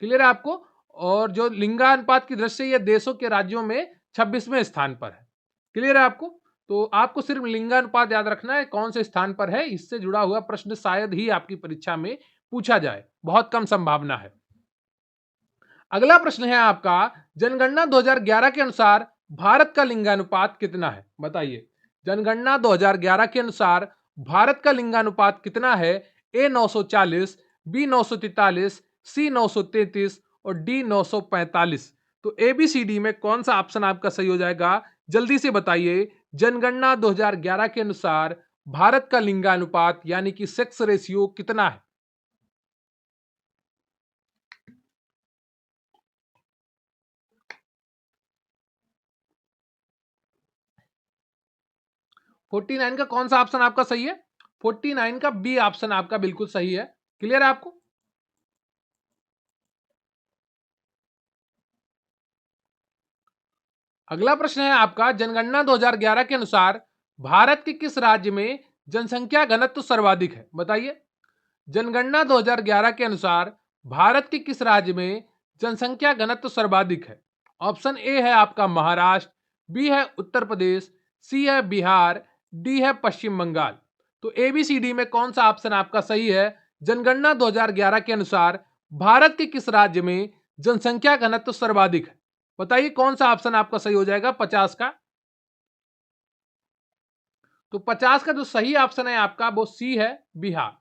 क्लियर है आपको? और जो लिंगानुपात की दृष्टि से ये देशों के राज्यों में 26वें स्थान पर है। क्लियर है आपको? तो आपको सिर्फ लिंगानुपात याद रखना है कौन से स्थान पर है। इससे जुड़ा हुआ प्रश्न शायद ही आपकी परीक्षा में पूछा जाए, बहुत कम संभावना है। अगला प्रश्न है आपका, जनगणना 2011 के अनुसार भारत का लिंगानुपात कितना है? बताइए। जनगणना 2011 के अनुसार भारत का लिंगानुपात कितना है? ए 940, बी 943, सी 933 और डी 945। तो एबीसीडी में कौन सा ऑप्शन आपका सही हो जाएगा? जल्दी से बताइए। जनगणना 2011 के अनुसार भारत का लिंगानुपात यानी कि सेक्स रेशियो कितना है? 49 का कौन सा ऑप्शन आपका सही है? 49 का बी ऑप्शन आपका बिल्कुल सही है। क्लियर है आपको? अगला प्रश्न है आपका, जनगणना 2011 के अनुसार भारत के किस राज्य में जनसंख्या घनत्व सर्वाधिक है? बताइए। जनगणना 2011 के अनुसार भारत के किस राज्य में जनसंख्या घनत्व सर्वाधिक है? ऑप्शन ए है आपका महाराष्ट्र, बी है उत्तर प्रदेश, सी है बिहार, डी है पश्चिम बंगाल। तो एबीसीडी में कौन सा ऑप्शन आपका सही है? जनगणना 2011 के अनुसार भारत के किस राज्य में जनसंख्या घनत्व सर्वाधिक है? बताइए कौन सा ऑप्शन आपका सही हो जाएगा 50 का? तो 50 का जो सही ऑप्शन है आपका वो सी है, बिहार।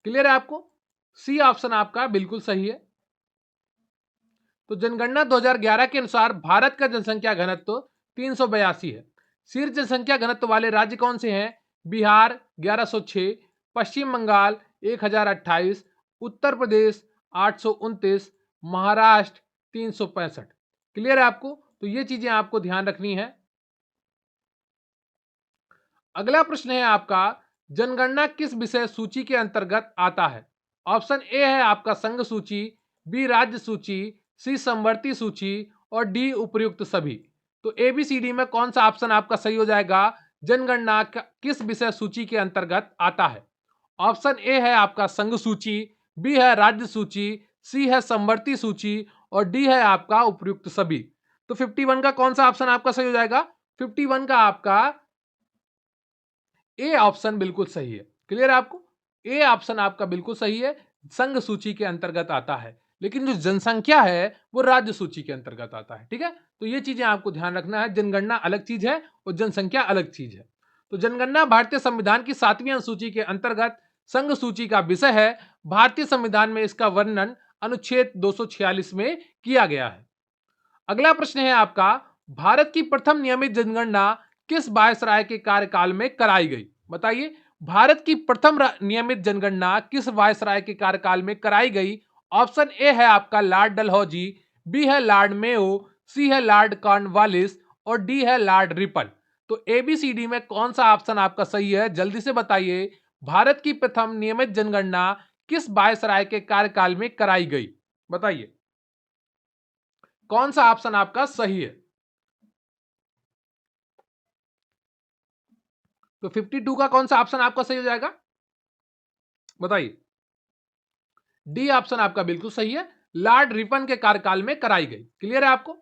क्लियर है आपको? सी ऑप्शन आपका बिल्कुल सही है। तो जनगणना 2011 के अनुसार भारत का जनसंख्या घनत्व 382 है। शीर्ष जनसंख्या घनत्व वाले राज्य कौन से हैं? बिहार 1106, पश्चिम बंगाल 1028, उत्तर प्रदेश 829, महाराष्ट्र 365। क्लियर है आपको? तो ये चीजें आपको ध्यान रखनी है। अगला प्रश्न है आपका, जनगणना किस विषय सूची के अंतर्गत आता है? ऑप्शन ए है आपका संघ सूची, बी राज्य सूची, सी समवर्ती सूची और डी उपर्युक्त सभी। तो एबीसीडी में कौन सा ऑप्शन आपका सही हो जाएगा? जनगणना किस विषय सूची के अंतर्गत आता है? ऑप्शन ए है आपका संघ सूची, बी है राज्य सूची, सी है समवर्ती सूची और डी है आपका उपर्युक्त सभी। तो 51 का कौन सा ऑप्शन आपका सही हो जाएगा? 51 का आपका ए ऑप्शन बिल्कुल सही है। क्लियर है आपको? ए ऑप्शन आपका बिल्कुल सही है, संघ सूची के अंतर्गत आता है, लेकिन जो जनसंख्या है वो राज्य सूची के अंतर्गत आता है। ठीक है, तो ये चीजें आपको ध्यान रखना है। जनगणना अलग चीज है और जनसंख्या अलग चीज है। तो जनगणना भारतीय संविधान की 7वीं अनुसूची के अंतर्गत संघ सूची का विषय है। भारतीय संविधान में इसका वर्णन अनुच्छेद 246 में किया गया है। अगला प्रश्न है आपका, भारत की प्रथम नियमित जनगणना किस वायसराय के कार्यकाल में कराई गई? बताइए। भारत की प्रथम नियमित जनगणना किस वायसराय के कार्यकाल में कराई गई? ऑप्शन ए है आपका लॉर्ड डलहौजी, बी है लॉर्ड मेयो, सी है लॉर्ड कॉर्नवालिस और डी है लॉर्ड रिपन। तो एबीसीडी में कौन सा ऑप्शन आपका सही है? जल्दी से बताइए। भारत की प्रथम नियमित जनगणना किस वायसराय के कार्यकाल में कराई गई? बताइए कौन सा ऑप्शन आपका सही है? तो 52 का कौन सा ऑप्शन आपका सही हो जाएगा? बताइए। डी ऑप्शन आपका बिल्कुल सही है, लॉर्ड रिपन के कार्यकाल में कराई गई। क्लियर है आपको?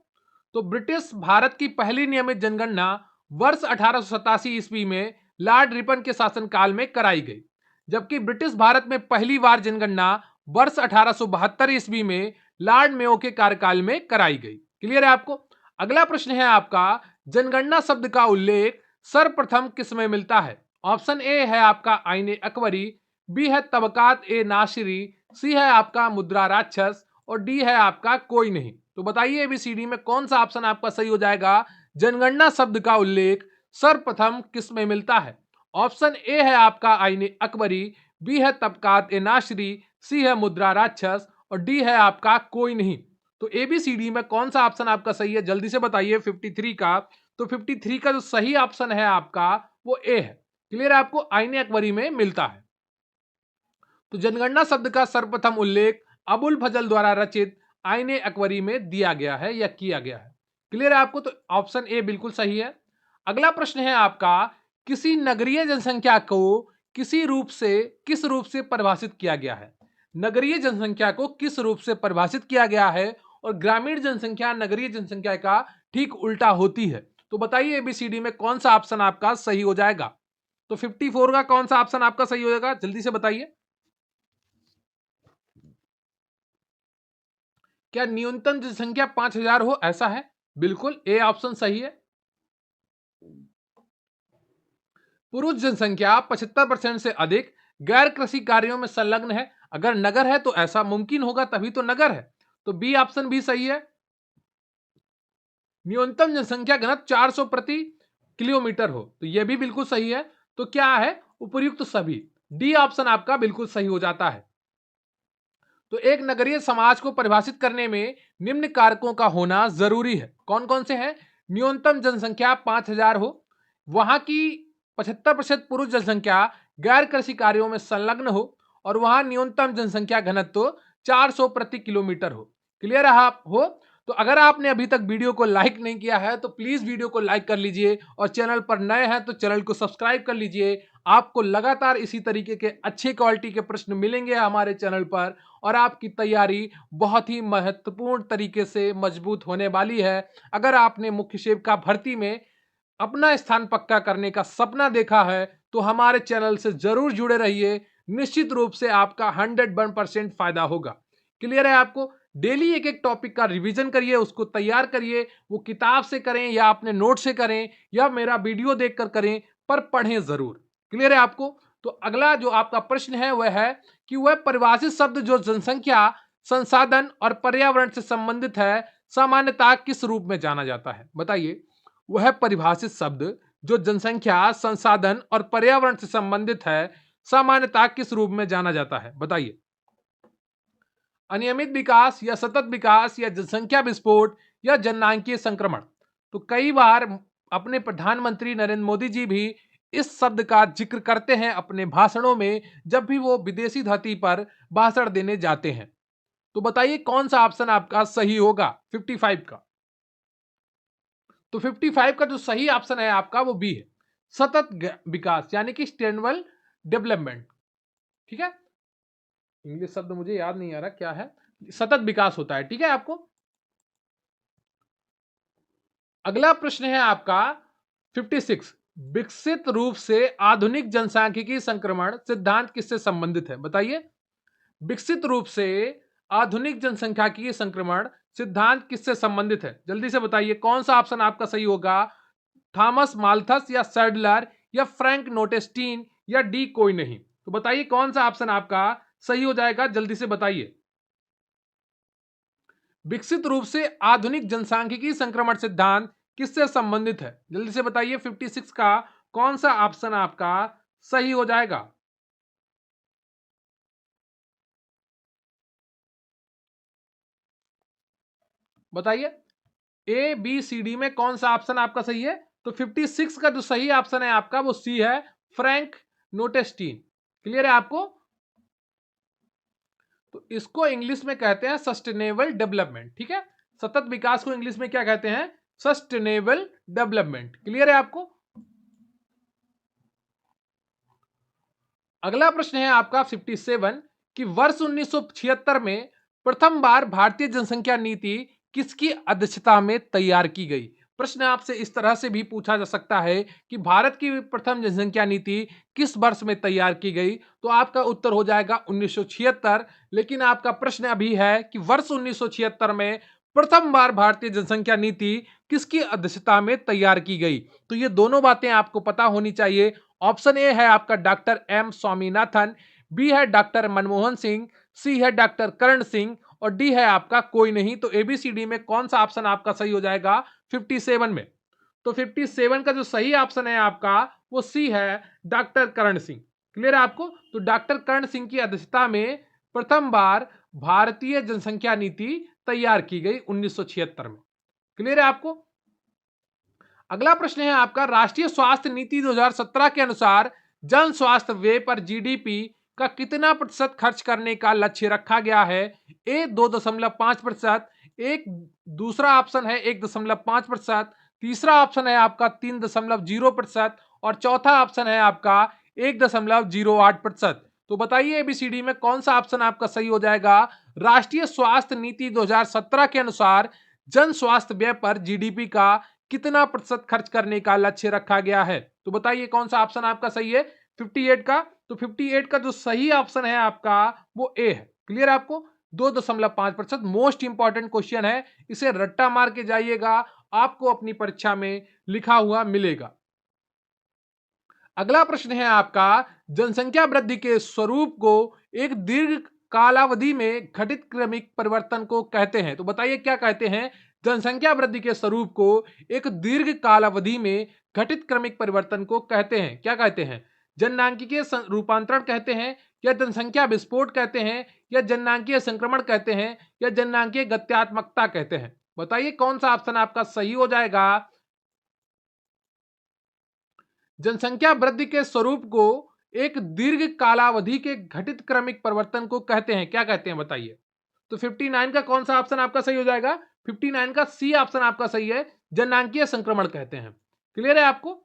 तो ब्रिटिश भारत की पहली नियमित जनगणना वर्ष 1887 ईस्वी में लॉर्ड रिपन के शासनकाल में कराई गई, जबकि ब्रिटिश भारत में पहली बार जनगणना वर्ष 1872 ईस्वी में लॉर्ड मेयो के कार्यकाल में कराई गई। क्लियर है आपको? अगला प्रश्न है आपका, जनगणना शब्द का उल्लेख सर्वप्रथम किस में मिलता है? ऑप्शन ए है आपका आईने अकबरी, बी है तबकात ए नासिरी, सी है आपका मुद्रा राक्षस और डी है आपका कोई नहीं। तो बताइए एबीसीडी में कौन सा ऑप्शन आपका सही हो जाएगा? जनगणना शब्द का उल्लेख सर्वप्रथम किस में मिलता है? ऑप्शन ए है आपका आईने अकबरी, बी है तबकात ए नासिरी, सी है मुद्रा राक्षस और डी है आपका कोई नहीं। तो एबीसीडी में कौन सा ऑप्शन आपका सही है? जल्दी से बताइए 53 का। तो 53 का जो सही ऑप्शन है आपका वो ए है। क्लियर है आपको? आईने अकबरी में मिलता है। तो जनगणना शब्द का सर्वप्रथम उल्लेख अबुल फजल द्वारा रचित आईने अकबरी में दिया गया है या किया गया है। क्लियर है आपको? तो ऑप्शन ए बिल्कुल सही है। अगला प्रश्न है आपका, किसी नगरीय जनसंख्या को किस रूप से परिभाषित किया गया है? नगरीय जनसंख्या को किस रूप से परिभाषित किया गया है? और ग्रामीण जनसंख्या नगरीय जनसंख्या का ठीक उल्टा होती है। तो बताइए एबीसीडी में कौन सा ऑप्शन आपका सही हो जाएगा? तो 54 का कौन सा ऑप्शन आपका सही हो जाएगा? जल्दी से बताइए। क्या न्यूनतम जनसंख्या 5,000 हो, ऐसा है? बिल्कुल, ए ऑप्शन सही है। पुरुष जनसंख्या 75% से अधिक गैर कृषि कार्यों में संलग्न है। अगर नगर है तो ऐसा मुमकिन होगा, तभी तो नगर है। तो बी ऑप्शन भी सही है। न्यूनतम जनसंख्या घनत्व 400 प्रति किलोमीटर हो, तो यह भी बिल्कुल सही है। तो क्या है? उपर्युक्त सभी। डी ऑप्शन आपका बिल्कुल सही हो जाता है। तो एक नगरीय समाज को परिभाषित करने में निम्न कारकों का होना जरूरी है। कौन कौन से हैं? न्यूनतम जनसंख्या 5,000 हो, वहां की 75% पुरुष जनसंख्या गैर कृषि कार्यों में संलग्न हो और वहां न्यूनतम जनसंख्या घनत्व 400 प्रति किलोमीटर हो। क्लियर है आप हो? तो अगर आपने अभी तक वीडियो को लाइक नहीं किया है तो प्लीज वीडियो को लाइक कर लीजिए और चैनल पर नए हैं तो चैनल को सब्सक्राइब कर लीजिए। आपको लगातार इसी तरीके के अच्छे क्वालिटी के प्रश्न मिलेंगे हमारे चैनल पर और आपकी तैयारी बहुत ही महत्वपूर्ण तरीके से मजबूत होने वाली है। अगर आपने मुख्य सेविका भर्ती में अपना स्थान पक्का करने का सपना देखा है तो हमारे चैनल से जरूर जुड़े रहिए। निश्चित रूप से आपका 101% फायदा होगा। क्लियर है आपको? डेली एक एक टॉपिक का रिवीजन करिए, उसको तैयार करिए। वो किताब से करें या अपने नोट से करें या मेरा वीडियो देखकर करें, पर पढ़ें जरूर। क्लियर है आपको? तो अगला जो आपका प्रश्न है वह है कि वह परिभाषित शब्द जो जनसंख्या, संसाधन और पर्यावरण से संबंधित है सामान्यतः किस रूप में जाना जाता है? बताइए। वह परिभाषित शब्द जो जनसंख्या, संसाधन और पर्यावरण से संबंधित है सामान्यतः किस रूप में जाना जाता है? बताइए। अनियमित विकास या सतत विकास या जनसंख्या विस्फोट या जननांकीय संक्रमण। तो कई बार अपने प्रधानमंत्री नरेंद्र मोदी जी भी इस शब्द का जिक्र करते हैं अपने भाषणों में जब भी वो विदेशी धरती पर भाषण देने जाते हैं। तो बताइए कौन सा ऑप्शन आपका सही होगा 55 का? तो 55 का जो सही ऑप्शन है आपका वो बी है, सतत विकास यानी कि सस्टेनेबल डेवलपमेंट। ठीक है, इंग्लिश शब्द मुझे याद नहीं आ रहा क्या है, सतत विकास होता है। ठीक है आपको। अगला प्रश्न है आपका 56, विकसित रूप से आधुनिक जनसांख्यिकी संक्रमण सिद्धांत किससे संबंधित है? बताइए। विकसित रूप से आधुनिक जनसंख्यिकी संक्रमण सिद्धांत किससे संबंधित है? जल्दी से बताइए कौन सा ऑप्शन आपका सही होगा, थॉमस माल्थस या सैडलर या फ्रैंक नोटेस्टीन या डी कोई नहीं? तो बताइए कौन सा ऑप्शन आपका सही हो जाएगा, जल्दी से बताइए। विकसित रूप से आधुनिक जनसांख्यिकी संक्रमण सिद्धांत किससे संबंधित है? जल्दी से बताइए 56 का कौन सा ऑप्शन आपका सही हो जाएगा? बताइए। ए बी सी डी में कौन सा ऑप्शन आपका सही है? तो 56 का जो सही ऑप्शन है आपका वो सी है, फ्रैंक नोटेस्टीन। क्लियर है आपको? तो इसको इंग्लिश में कहते हैं सस्टेनेबल डेवलपमेंट। ठीक है, सतत विकास को इंग्लिश में क्या कहते हैं? Sustainable development. क्लियर है आपको? अगला प्रश्न है आपका 57 कि वर्ष 1976 में प्रथम बार भारतीय जनसंख्या नीति किसकी अध्यक्षता में तैयार की गई? प्रश्न आपसे इस तरह से भी पूछा जा सकता है कि भारत की प्रथम जनसंख्या नीति किस वर्ष में तैयार की गई? तो आपका उत्तर हो जाएगा 1976। लेकिन आपका प्रश्न अभी है कि वर्ष 1976 में प्रथम बार भारतीय जनसंख्या नीति किसकी अध्यक्षता में तैयार की गई? तो ये दोनों बातें आपको पता होनी चाहिए। ऑप्शन ए है आपका डॉक्टर एम स्वामीनाथन, बी है डॉक्टर मनमोहन सिंह, सी है डॉक्टर करण सिंह और डी है आपका कोई नहीं। तो एबीसीडी में कौन सा ऑप्शन आपका सही हो जाएगा 57 में? तो 57 का जो सही ऑप्शन है आपका वो सी है, डॉक्टर करण सिंह। क्लियर है आपको? तो डॉक्टर करण सिंह की अध्यक्षता में प्रथम बार भारतीय जनसंख्या नीति तैयार की गई 1976 में। क्लियर है आपको? अगला प्रश्न है आपका राष्ट्रीय स्वास्थ्य नीति 2017 के अनुसार जन स्वास्थ्य व्यय पर जीडीपी का कितना प्रतिशत खर्च करने का लक्ष्य रखा गया है? ए 2.5%, एक दूसरा ऑप्शन है 1.5%, तीसरा ऑप्शन है आपका 3.0% और चौथा ऑप्शन है आपका 1.08%। तो बताइए एबीसीडी में कौन सा ऑप्शन आपका सही हो जाएगा? राष्ट्रीय स्वास्थ्य नीति 2017 के अनुसार जन स्वास्थ्य व्यय पर जीडीपी का कितना प्रतिशत खर्च करने का लक्ष्य रखा गया है? तो बताइए कौन सा ऑप्शन आपका सही है 58 का? तो 58 का जो सही ऑप्शन है आपका वो ए है। क्लियर है आपको? 2.5% मोस्ट इंपॉर्टेंट क्वेश्चन है, इसे रट्टा मार के जाइएगा, आपको अपनी परीक्षा में लिखा हुआ मिलेगा। अगला प्रश्न है आपका जनसंख्या वृद्धि के स्वरूप को एक दीर्घ कालावधि में घटित क्रमिक परिवर्तन को कहते हैं। तो बताइए क्या कहते हैं? जनसंख्या वृद्धि के स्वरूप को एक दीर्घ कालावधि में घटित क्रमिक परिवर्तन को कहते हैं। क्या कहते हैं? जननांकीय रूपांतरण कहते हैं या जनसंख्या विस्फोट कहते हैं या जननांकीय संक्रमण कहते हैं या जननांकीय गत्यात्मकता कहते हैं? बताइए कौन सा ऑप्शन आपका सही हो जाएगा? जनसंख्या वृद्धि के स्वरूप को एक दीर्घ कालावधि के घटित क्रमिक परिवर्तन को कहते हैं, क्या कहते हैं बताइए। तो 59 का कौन सा ऑप्शन आपका सही हो जाएगा? 59 का सी ऑप्शन आपका सही है, जननांकीय संक्रमण कहते हैं। क्लियर है आपको?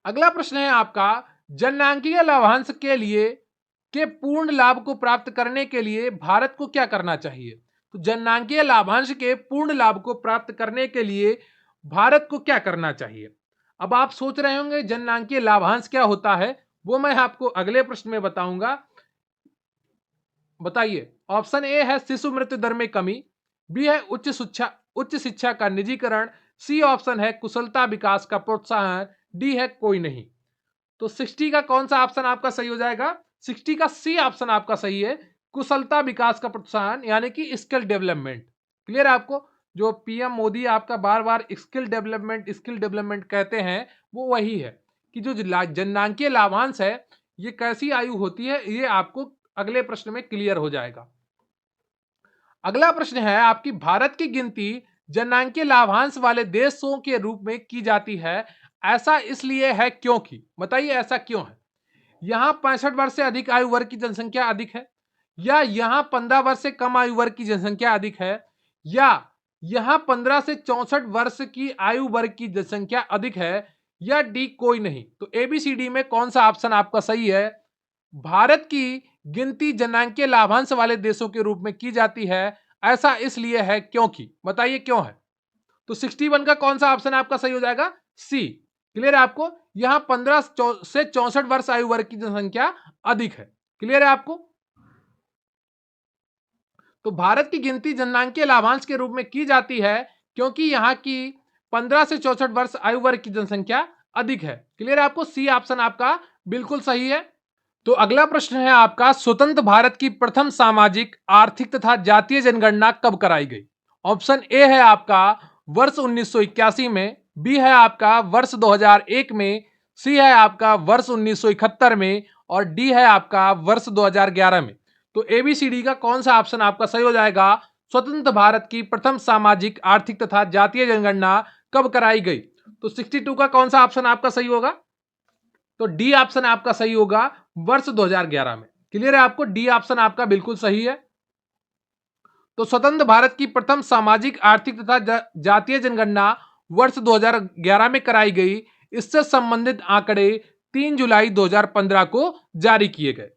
अगला प्रश्न है आपका, जननांकीय लाभांश के लिए के पूर्ण लाभ को प्राप्त करने के लिए भारत को क्या करना चाहिए? तो जननांकीय लाभांश के पूर्ण लाभ को प्राप्त करने के लिए भारत को क्या करना चाहिए? अब आप सोच रहे होंगे जननांकीय लाभांश क्या होता है, वो मैं आपको अगले प्रश्न में बताऊंगा। बताइए। ऑप्शन ए है शिशु मृत्यु दर में कमी, बी है उच्च शिक्षा का निजीकरण, सी ऑप्शन है कुशलता विकास का प्रोत्साहन, डी है कोई नहीं। तो 60 का कौन सा ऑप्शन आपका सही हो जाएगा? 60 का सी ऑप्शन आपका सही है, कुशलता विकास का प्रोत्साहन यानी कि स्किल डेवलपमेंट। क्लियर है आपको? जो पीएम मोदी आपका बार बार स्किल डेवलपमेंट कहते हैं, वो वही है कि जो जननांकीय लाभांश है ये कैसी आयु होती है, ये आपको अगले प्रश्न में क्लियर हो जाएगा। अगला प्रश्न है आपकी, भारत की गिनती जननांकीय लाभांश वाले देशों के रूप में की जाती है, ऐसा इसलिए है क्योंकि, बताइए ऐसा क्यों है? यहां 65 वर्ष से अधिक आयु वर्ग की जनसंख्या अधिक है, या यहां 15 वर्ष से कम आयु वर्ग की जनसंख्या अधिक है, या यहां 15 से 64 वर्ष की आयु वर्ग की जनसंख्या अधिक है, या डी कोई नहीं। तो एबीसीडी में कौन सा ऑप्शन आपका सही है? भारत की गिनती जननांकीय लाभांश वाले देशों के रूप में की जाती है, ऐसा इसलिए है क्योंकि, बताइए क्यों है? तो 61 का कौन सा ऑप्शन आपका सही हो जाएगा? सी। क्लियर है आपको? यहां 15 से 64 वर्ष आयु वर्ग की जनसंख्या अधिक है। क्लियर है आपको? तो भारत की गिनती जननांकीय लाभांश के रूप में की जाती है क्योंकि यहां की 15 से 64 वर्ष आयु वर्ग की जनसंख्या अधिक है। क्लियर है आपको? सी ऑप्शन आपका बिल्कुल सही है। तो अगला प्रश्न है आपका, स्वतंत्र भारत की प्रथम सामाजिक, आर्थिक तथा जातीय जनगणना कब कराई गई? ऑप्शन ए है आपका वर्ष 1981 में, बी है आपका वर्ष 2001 में, सी है आपका वर्ष 1971 में, और डी है आपका वर्ष 2011 में। तो एबीसीडी का कौन सा ऑप्शन आपका सही हो जाएगा? स्वतंत्र भारत की प्रथम सामाजिक, आर्थिक तथा जातीय जनगणना कब कराई गई? तो 62 का कौन सा ऑप्शन आपका सही होगा? तो डी ऑप्शन आपका सही होगा, वर्ष 2011 में। क्लियर है आपको? डी ऑप्शन आपका बिल्कुल सही है। तो स्वतंत्र भारत की प्रथम सामाजिक, आर्थिक तथा जातीय जनगणना वर्ष 2011 में कराई गई। इससे संबंधित आंकड़े 3 जुलाई 2015 को जारी किए गए।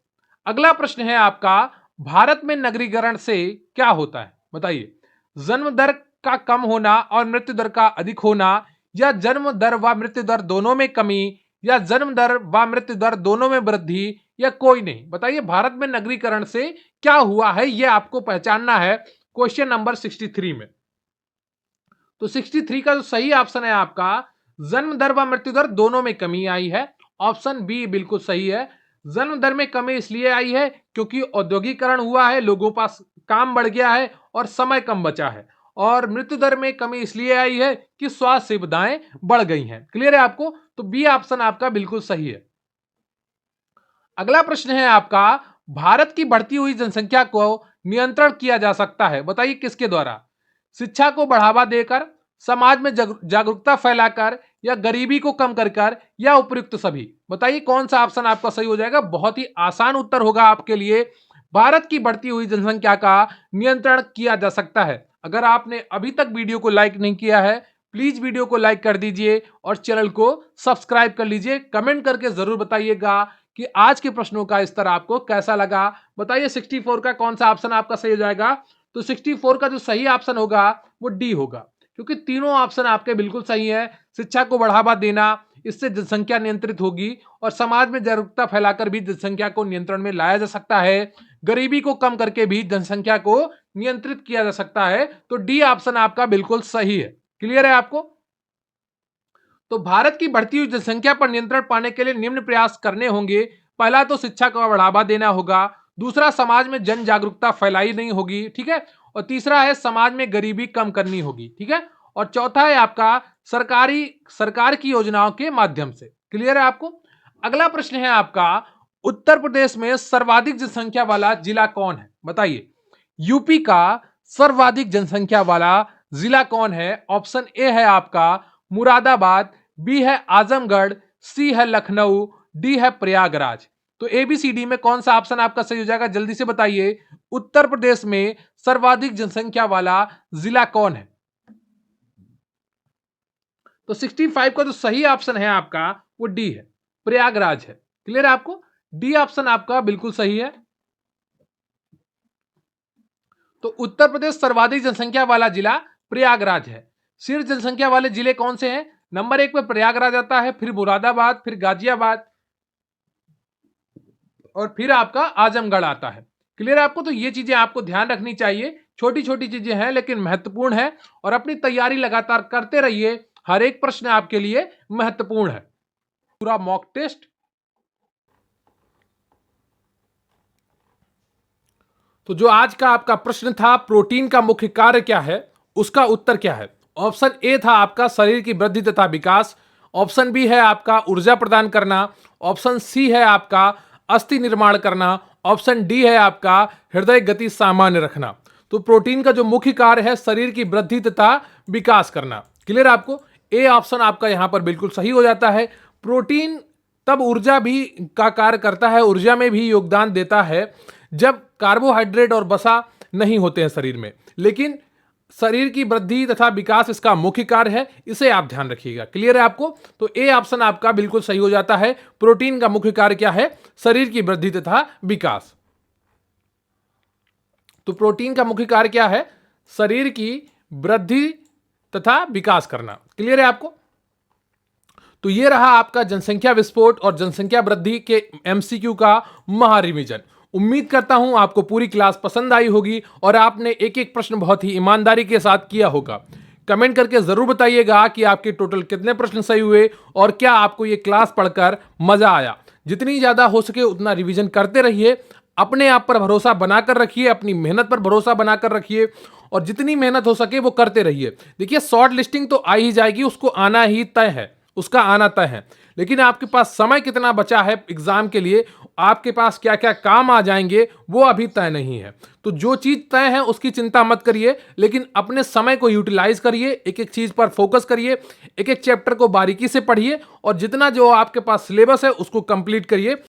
अगला प्रश्न है आपका, भारत में नगरीकरण से क्या होता है? बताइए। जन्म दर का कम होना और मृत्यु दर का अधिक होना, या जन्म दर व मृत्यु दर दोनों में कमी, या जन्म दर व मृत्यु दर दोनों में वृद्धि, या कोई नहीं। बताइए भारत में नगरीकरण से क्या हुआ है, यह आपको पहचानना है क्वेश्चन नंबर 63 में। तो 63 का जो सही ऑप्शन है आपका, जन्म दर व मृत्यु दर दोनों में कमी आई है। ऑप्शन बी बिल्कुल सही है। जन्म दर में कमी इसलिए आई है क्योंकि औद्योगिकरण हुआ है, लोगों पास काम बढ़ गया है और समय कम बचा है। और मृत्यु दर में कमी इसलिए आई है कि स्वास्थ्य सुविधाएं बढ़ गई हैं। क्लियर है आपको? तो बी ऑप्शन आपका बिल्कुल सही है। अगला प्रश्न है आपका, भारत की बढ़ती हुई जनसंख्या को नियंत्रण किया जा सकता है, बताइए किसके द्वारा? शिक्षा को बढ़ावा देकर, समाज में जागरूकता फैलाकर, या गरीबी को कम कर कर, या उपयुक्त सभी। बताइए कौन सा ऑप्शन आपका सही हो जाएगा? बहुत ही आसान उत्तर होगा आपके लिए, भारत की बढ़ती हुई जनसंख्या का नियंत्रण किया जा सकता है। अगर आपने अभी तक वीडियो को लाइक नहीं किया है, प्लीज वीडियो को लाइक कर दीजिए और चैनल को सब्सक्राइब कर लीजिए। कमेंट करके जरूर बताइएगा कि आज के प्रश्नों का स्तर आपको कैसा लगा। बताइए 64 का कौन सा ऑप्शन आपका सही हो जाएगा? तो 64 का जो सही ऑप्शन होगा वो डी होगा, क्योंकि तीनों ऑप्शन आपके बिल्कुल सही है। शिक्षा को बढ़ावा देना, इससे जनसंख्या नियंत्रित होगी, और समाज में जागरूकता फैलाकर भी जनसंख्या को नियंत्रण में लाया जा सकता है। गरीबी को कम करके भी जनसंख्या को नियंत्रित किया जा सकता है। तो डी ऑप्शन आपका बिल्कुल सही है। क्लियर है आपको? तो भारत की बढ़ती हुई जनसंख्या पर नियंत्रण पाने के लिए निम्न प्रयास करने होंगे। पहला तो शिक्षा को बढ़ावा देना होगा, दूसरा समाज में जन जागरूकता फैलाई नहीं होगी, ठीक है, और तीसरा है समाज में गरीबी कम करनी होगी, ठीक है, और चौथा है आपका सरकार की योजनाओं के माध्यम से। क्लियर है आपको? अगला प्रश्न है आपका, उत्तर प्रदेश में सर्वाधिक जनसंख्या वाला जिला कौन है? बताइए। यूपी का सर्वाधिक जनसंख्या वाला जिला कौन है? ऑप्शन ए है आपका मुरादाबाद, बी है आजमगढ़, सी है लखनऊ, डी है प्रयागराज। तो एबीसीडी में कौन सा ऑप्शन आपका सही हो जाएगा, जल्दी से बताइए। उत्तर प्रदेश में सर्वाधिक जनसंख्या वाला जिला कौन है? तो 65 का जो सही ऑप्शन है आपका वो डी है, प्रयागराज है। क्लियर है आपको? डी ऑप्शन आपका बिल्कुल सही है। तो उत्तर प्रदेश सर्वाधिक जनसंख्या वाला जिला प्रयागराज है। शीर्ष जनसंख्या वाले जिले कौन से हैं? नंबर 1 पे प्रयागराज आता है, फिर मुरादाबाद, फिर गाजियाबाद और फिर आपका आजमगढ़ आता है। क्लियर है आपको? तो ये चीजें आपको ध्यान रखनी चाहिए, छोटी छोटी चीजें हैं लेकिन महत्वपूर्ण है, और अपनी तैयारी लगातार करते रहिए, हर एक प्रश्न आपके लिए महत्वपूर्ण है। पूरा मॉक टेस्ट। तो जो आज का आपका प्रश्न था, प्रोटीन का मुख्य कार्य क्या है, उसका उत्तर क्या है? ऑप्शन ए था आपका शरीर की वृद्धि तथा विकास, ऑप्शन बी है आपका ऊर्जा प्रदान करना, ऑप्शन सी है आपका अस्थि निर्माण करना, ऑप्शन डी है आपका हृदय गति सामान्य रखना। तो प्रोटीन का जो मुख्य कार्य है शरीर की वृद्धि तथा विकास करना। क्लियर आपको? ए ऑप्शन आपका यहां पर बिल्कुल सही हो जाता है। प्रोटीन तब ऊर्जा भी का कार्य करता है, ऊर्जा में भी योगदान देता है जब कार्बोहाइड्रेट और वसा नहीं होते हैं शरीर में, लेकिन शरीर की वृद्धि तथा विकास इसका मुख्य कार्य है, इसे आप ध्यान रखिएगा। क्लियर है आपको? तो ए ऑप्शन आपका बिल्कुल सही हो जाता है। प्रोटीन का मुख्य कार्य क्या है? शरीर की वृद्धि तथा विकास। तो प्रोटीन का मुख्य कार्य क्या है? शरीर की वृद्धि तथा विकास करना। क्लियर है आपको? तो ये रहा आपका जनसंख्या विस्फोट और जनसंख्या वृद्धि के एमसीक्यू का महा रिवीजन। उम्मीद करता हूं आपको पूरी क्लास पसंद आई होगी और आपने एक एक प्रश्न बहुत ही ईमानदारी के साथ किया होगा। कमेंट करके जरूर बताइएगा कि आपके टोटल कितने प्रश्न सही हुए और क्या आपको ये क्लास पढ़कर मजा आया। जितनी ज्यादा हो सके उतना रिवीजन करते रहिए, अपने आप पर भरोसा बनाकर रखिए, अपनी मेहनत पर भरोसा बनाकर रखिए और जितनी मेहनत हो सके वो करते रहिए। देखिए शॉर्ट लिस्टिंग तो आ ही जाएगी, उसको आना ही तय है, उसका आना तय है, लेकिन आपके पास समय कितना बचा है एग्जाम के लिए, आपके पास क्या क्या काम आ जाएंगे वो अभी तय नहीं है। तो जो चीज तय है उसकी चिंता मत करिए, लेकिन अपने समय को यूटिलाइज करिए, एक एक चीज पर फोकस करिए, एक एक चैप्टर को बारीकी से पढ़िए और जितना जो आपके पास सिलेबस है उसको कंप्लीट करिए।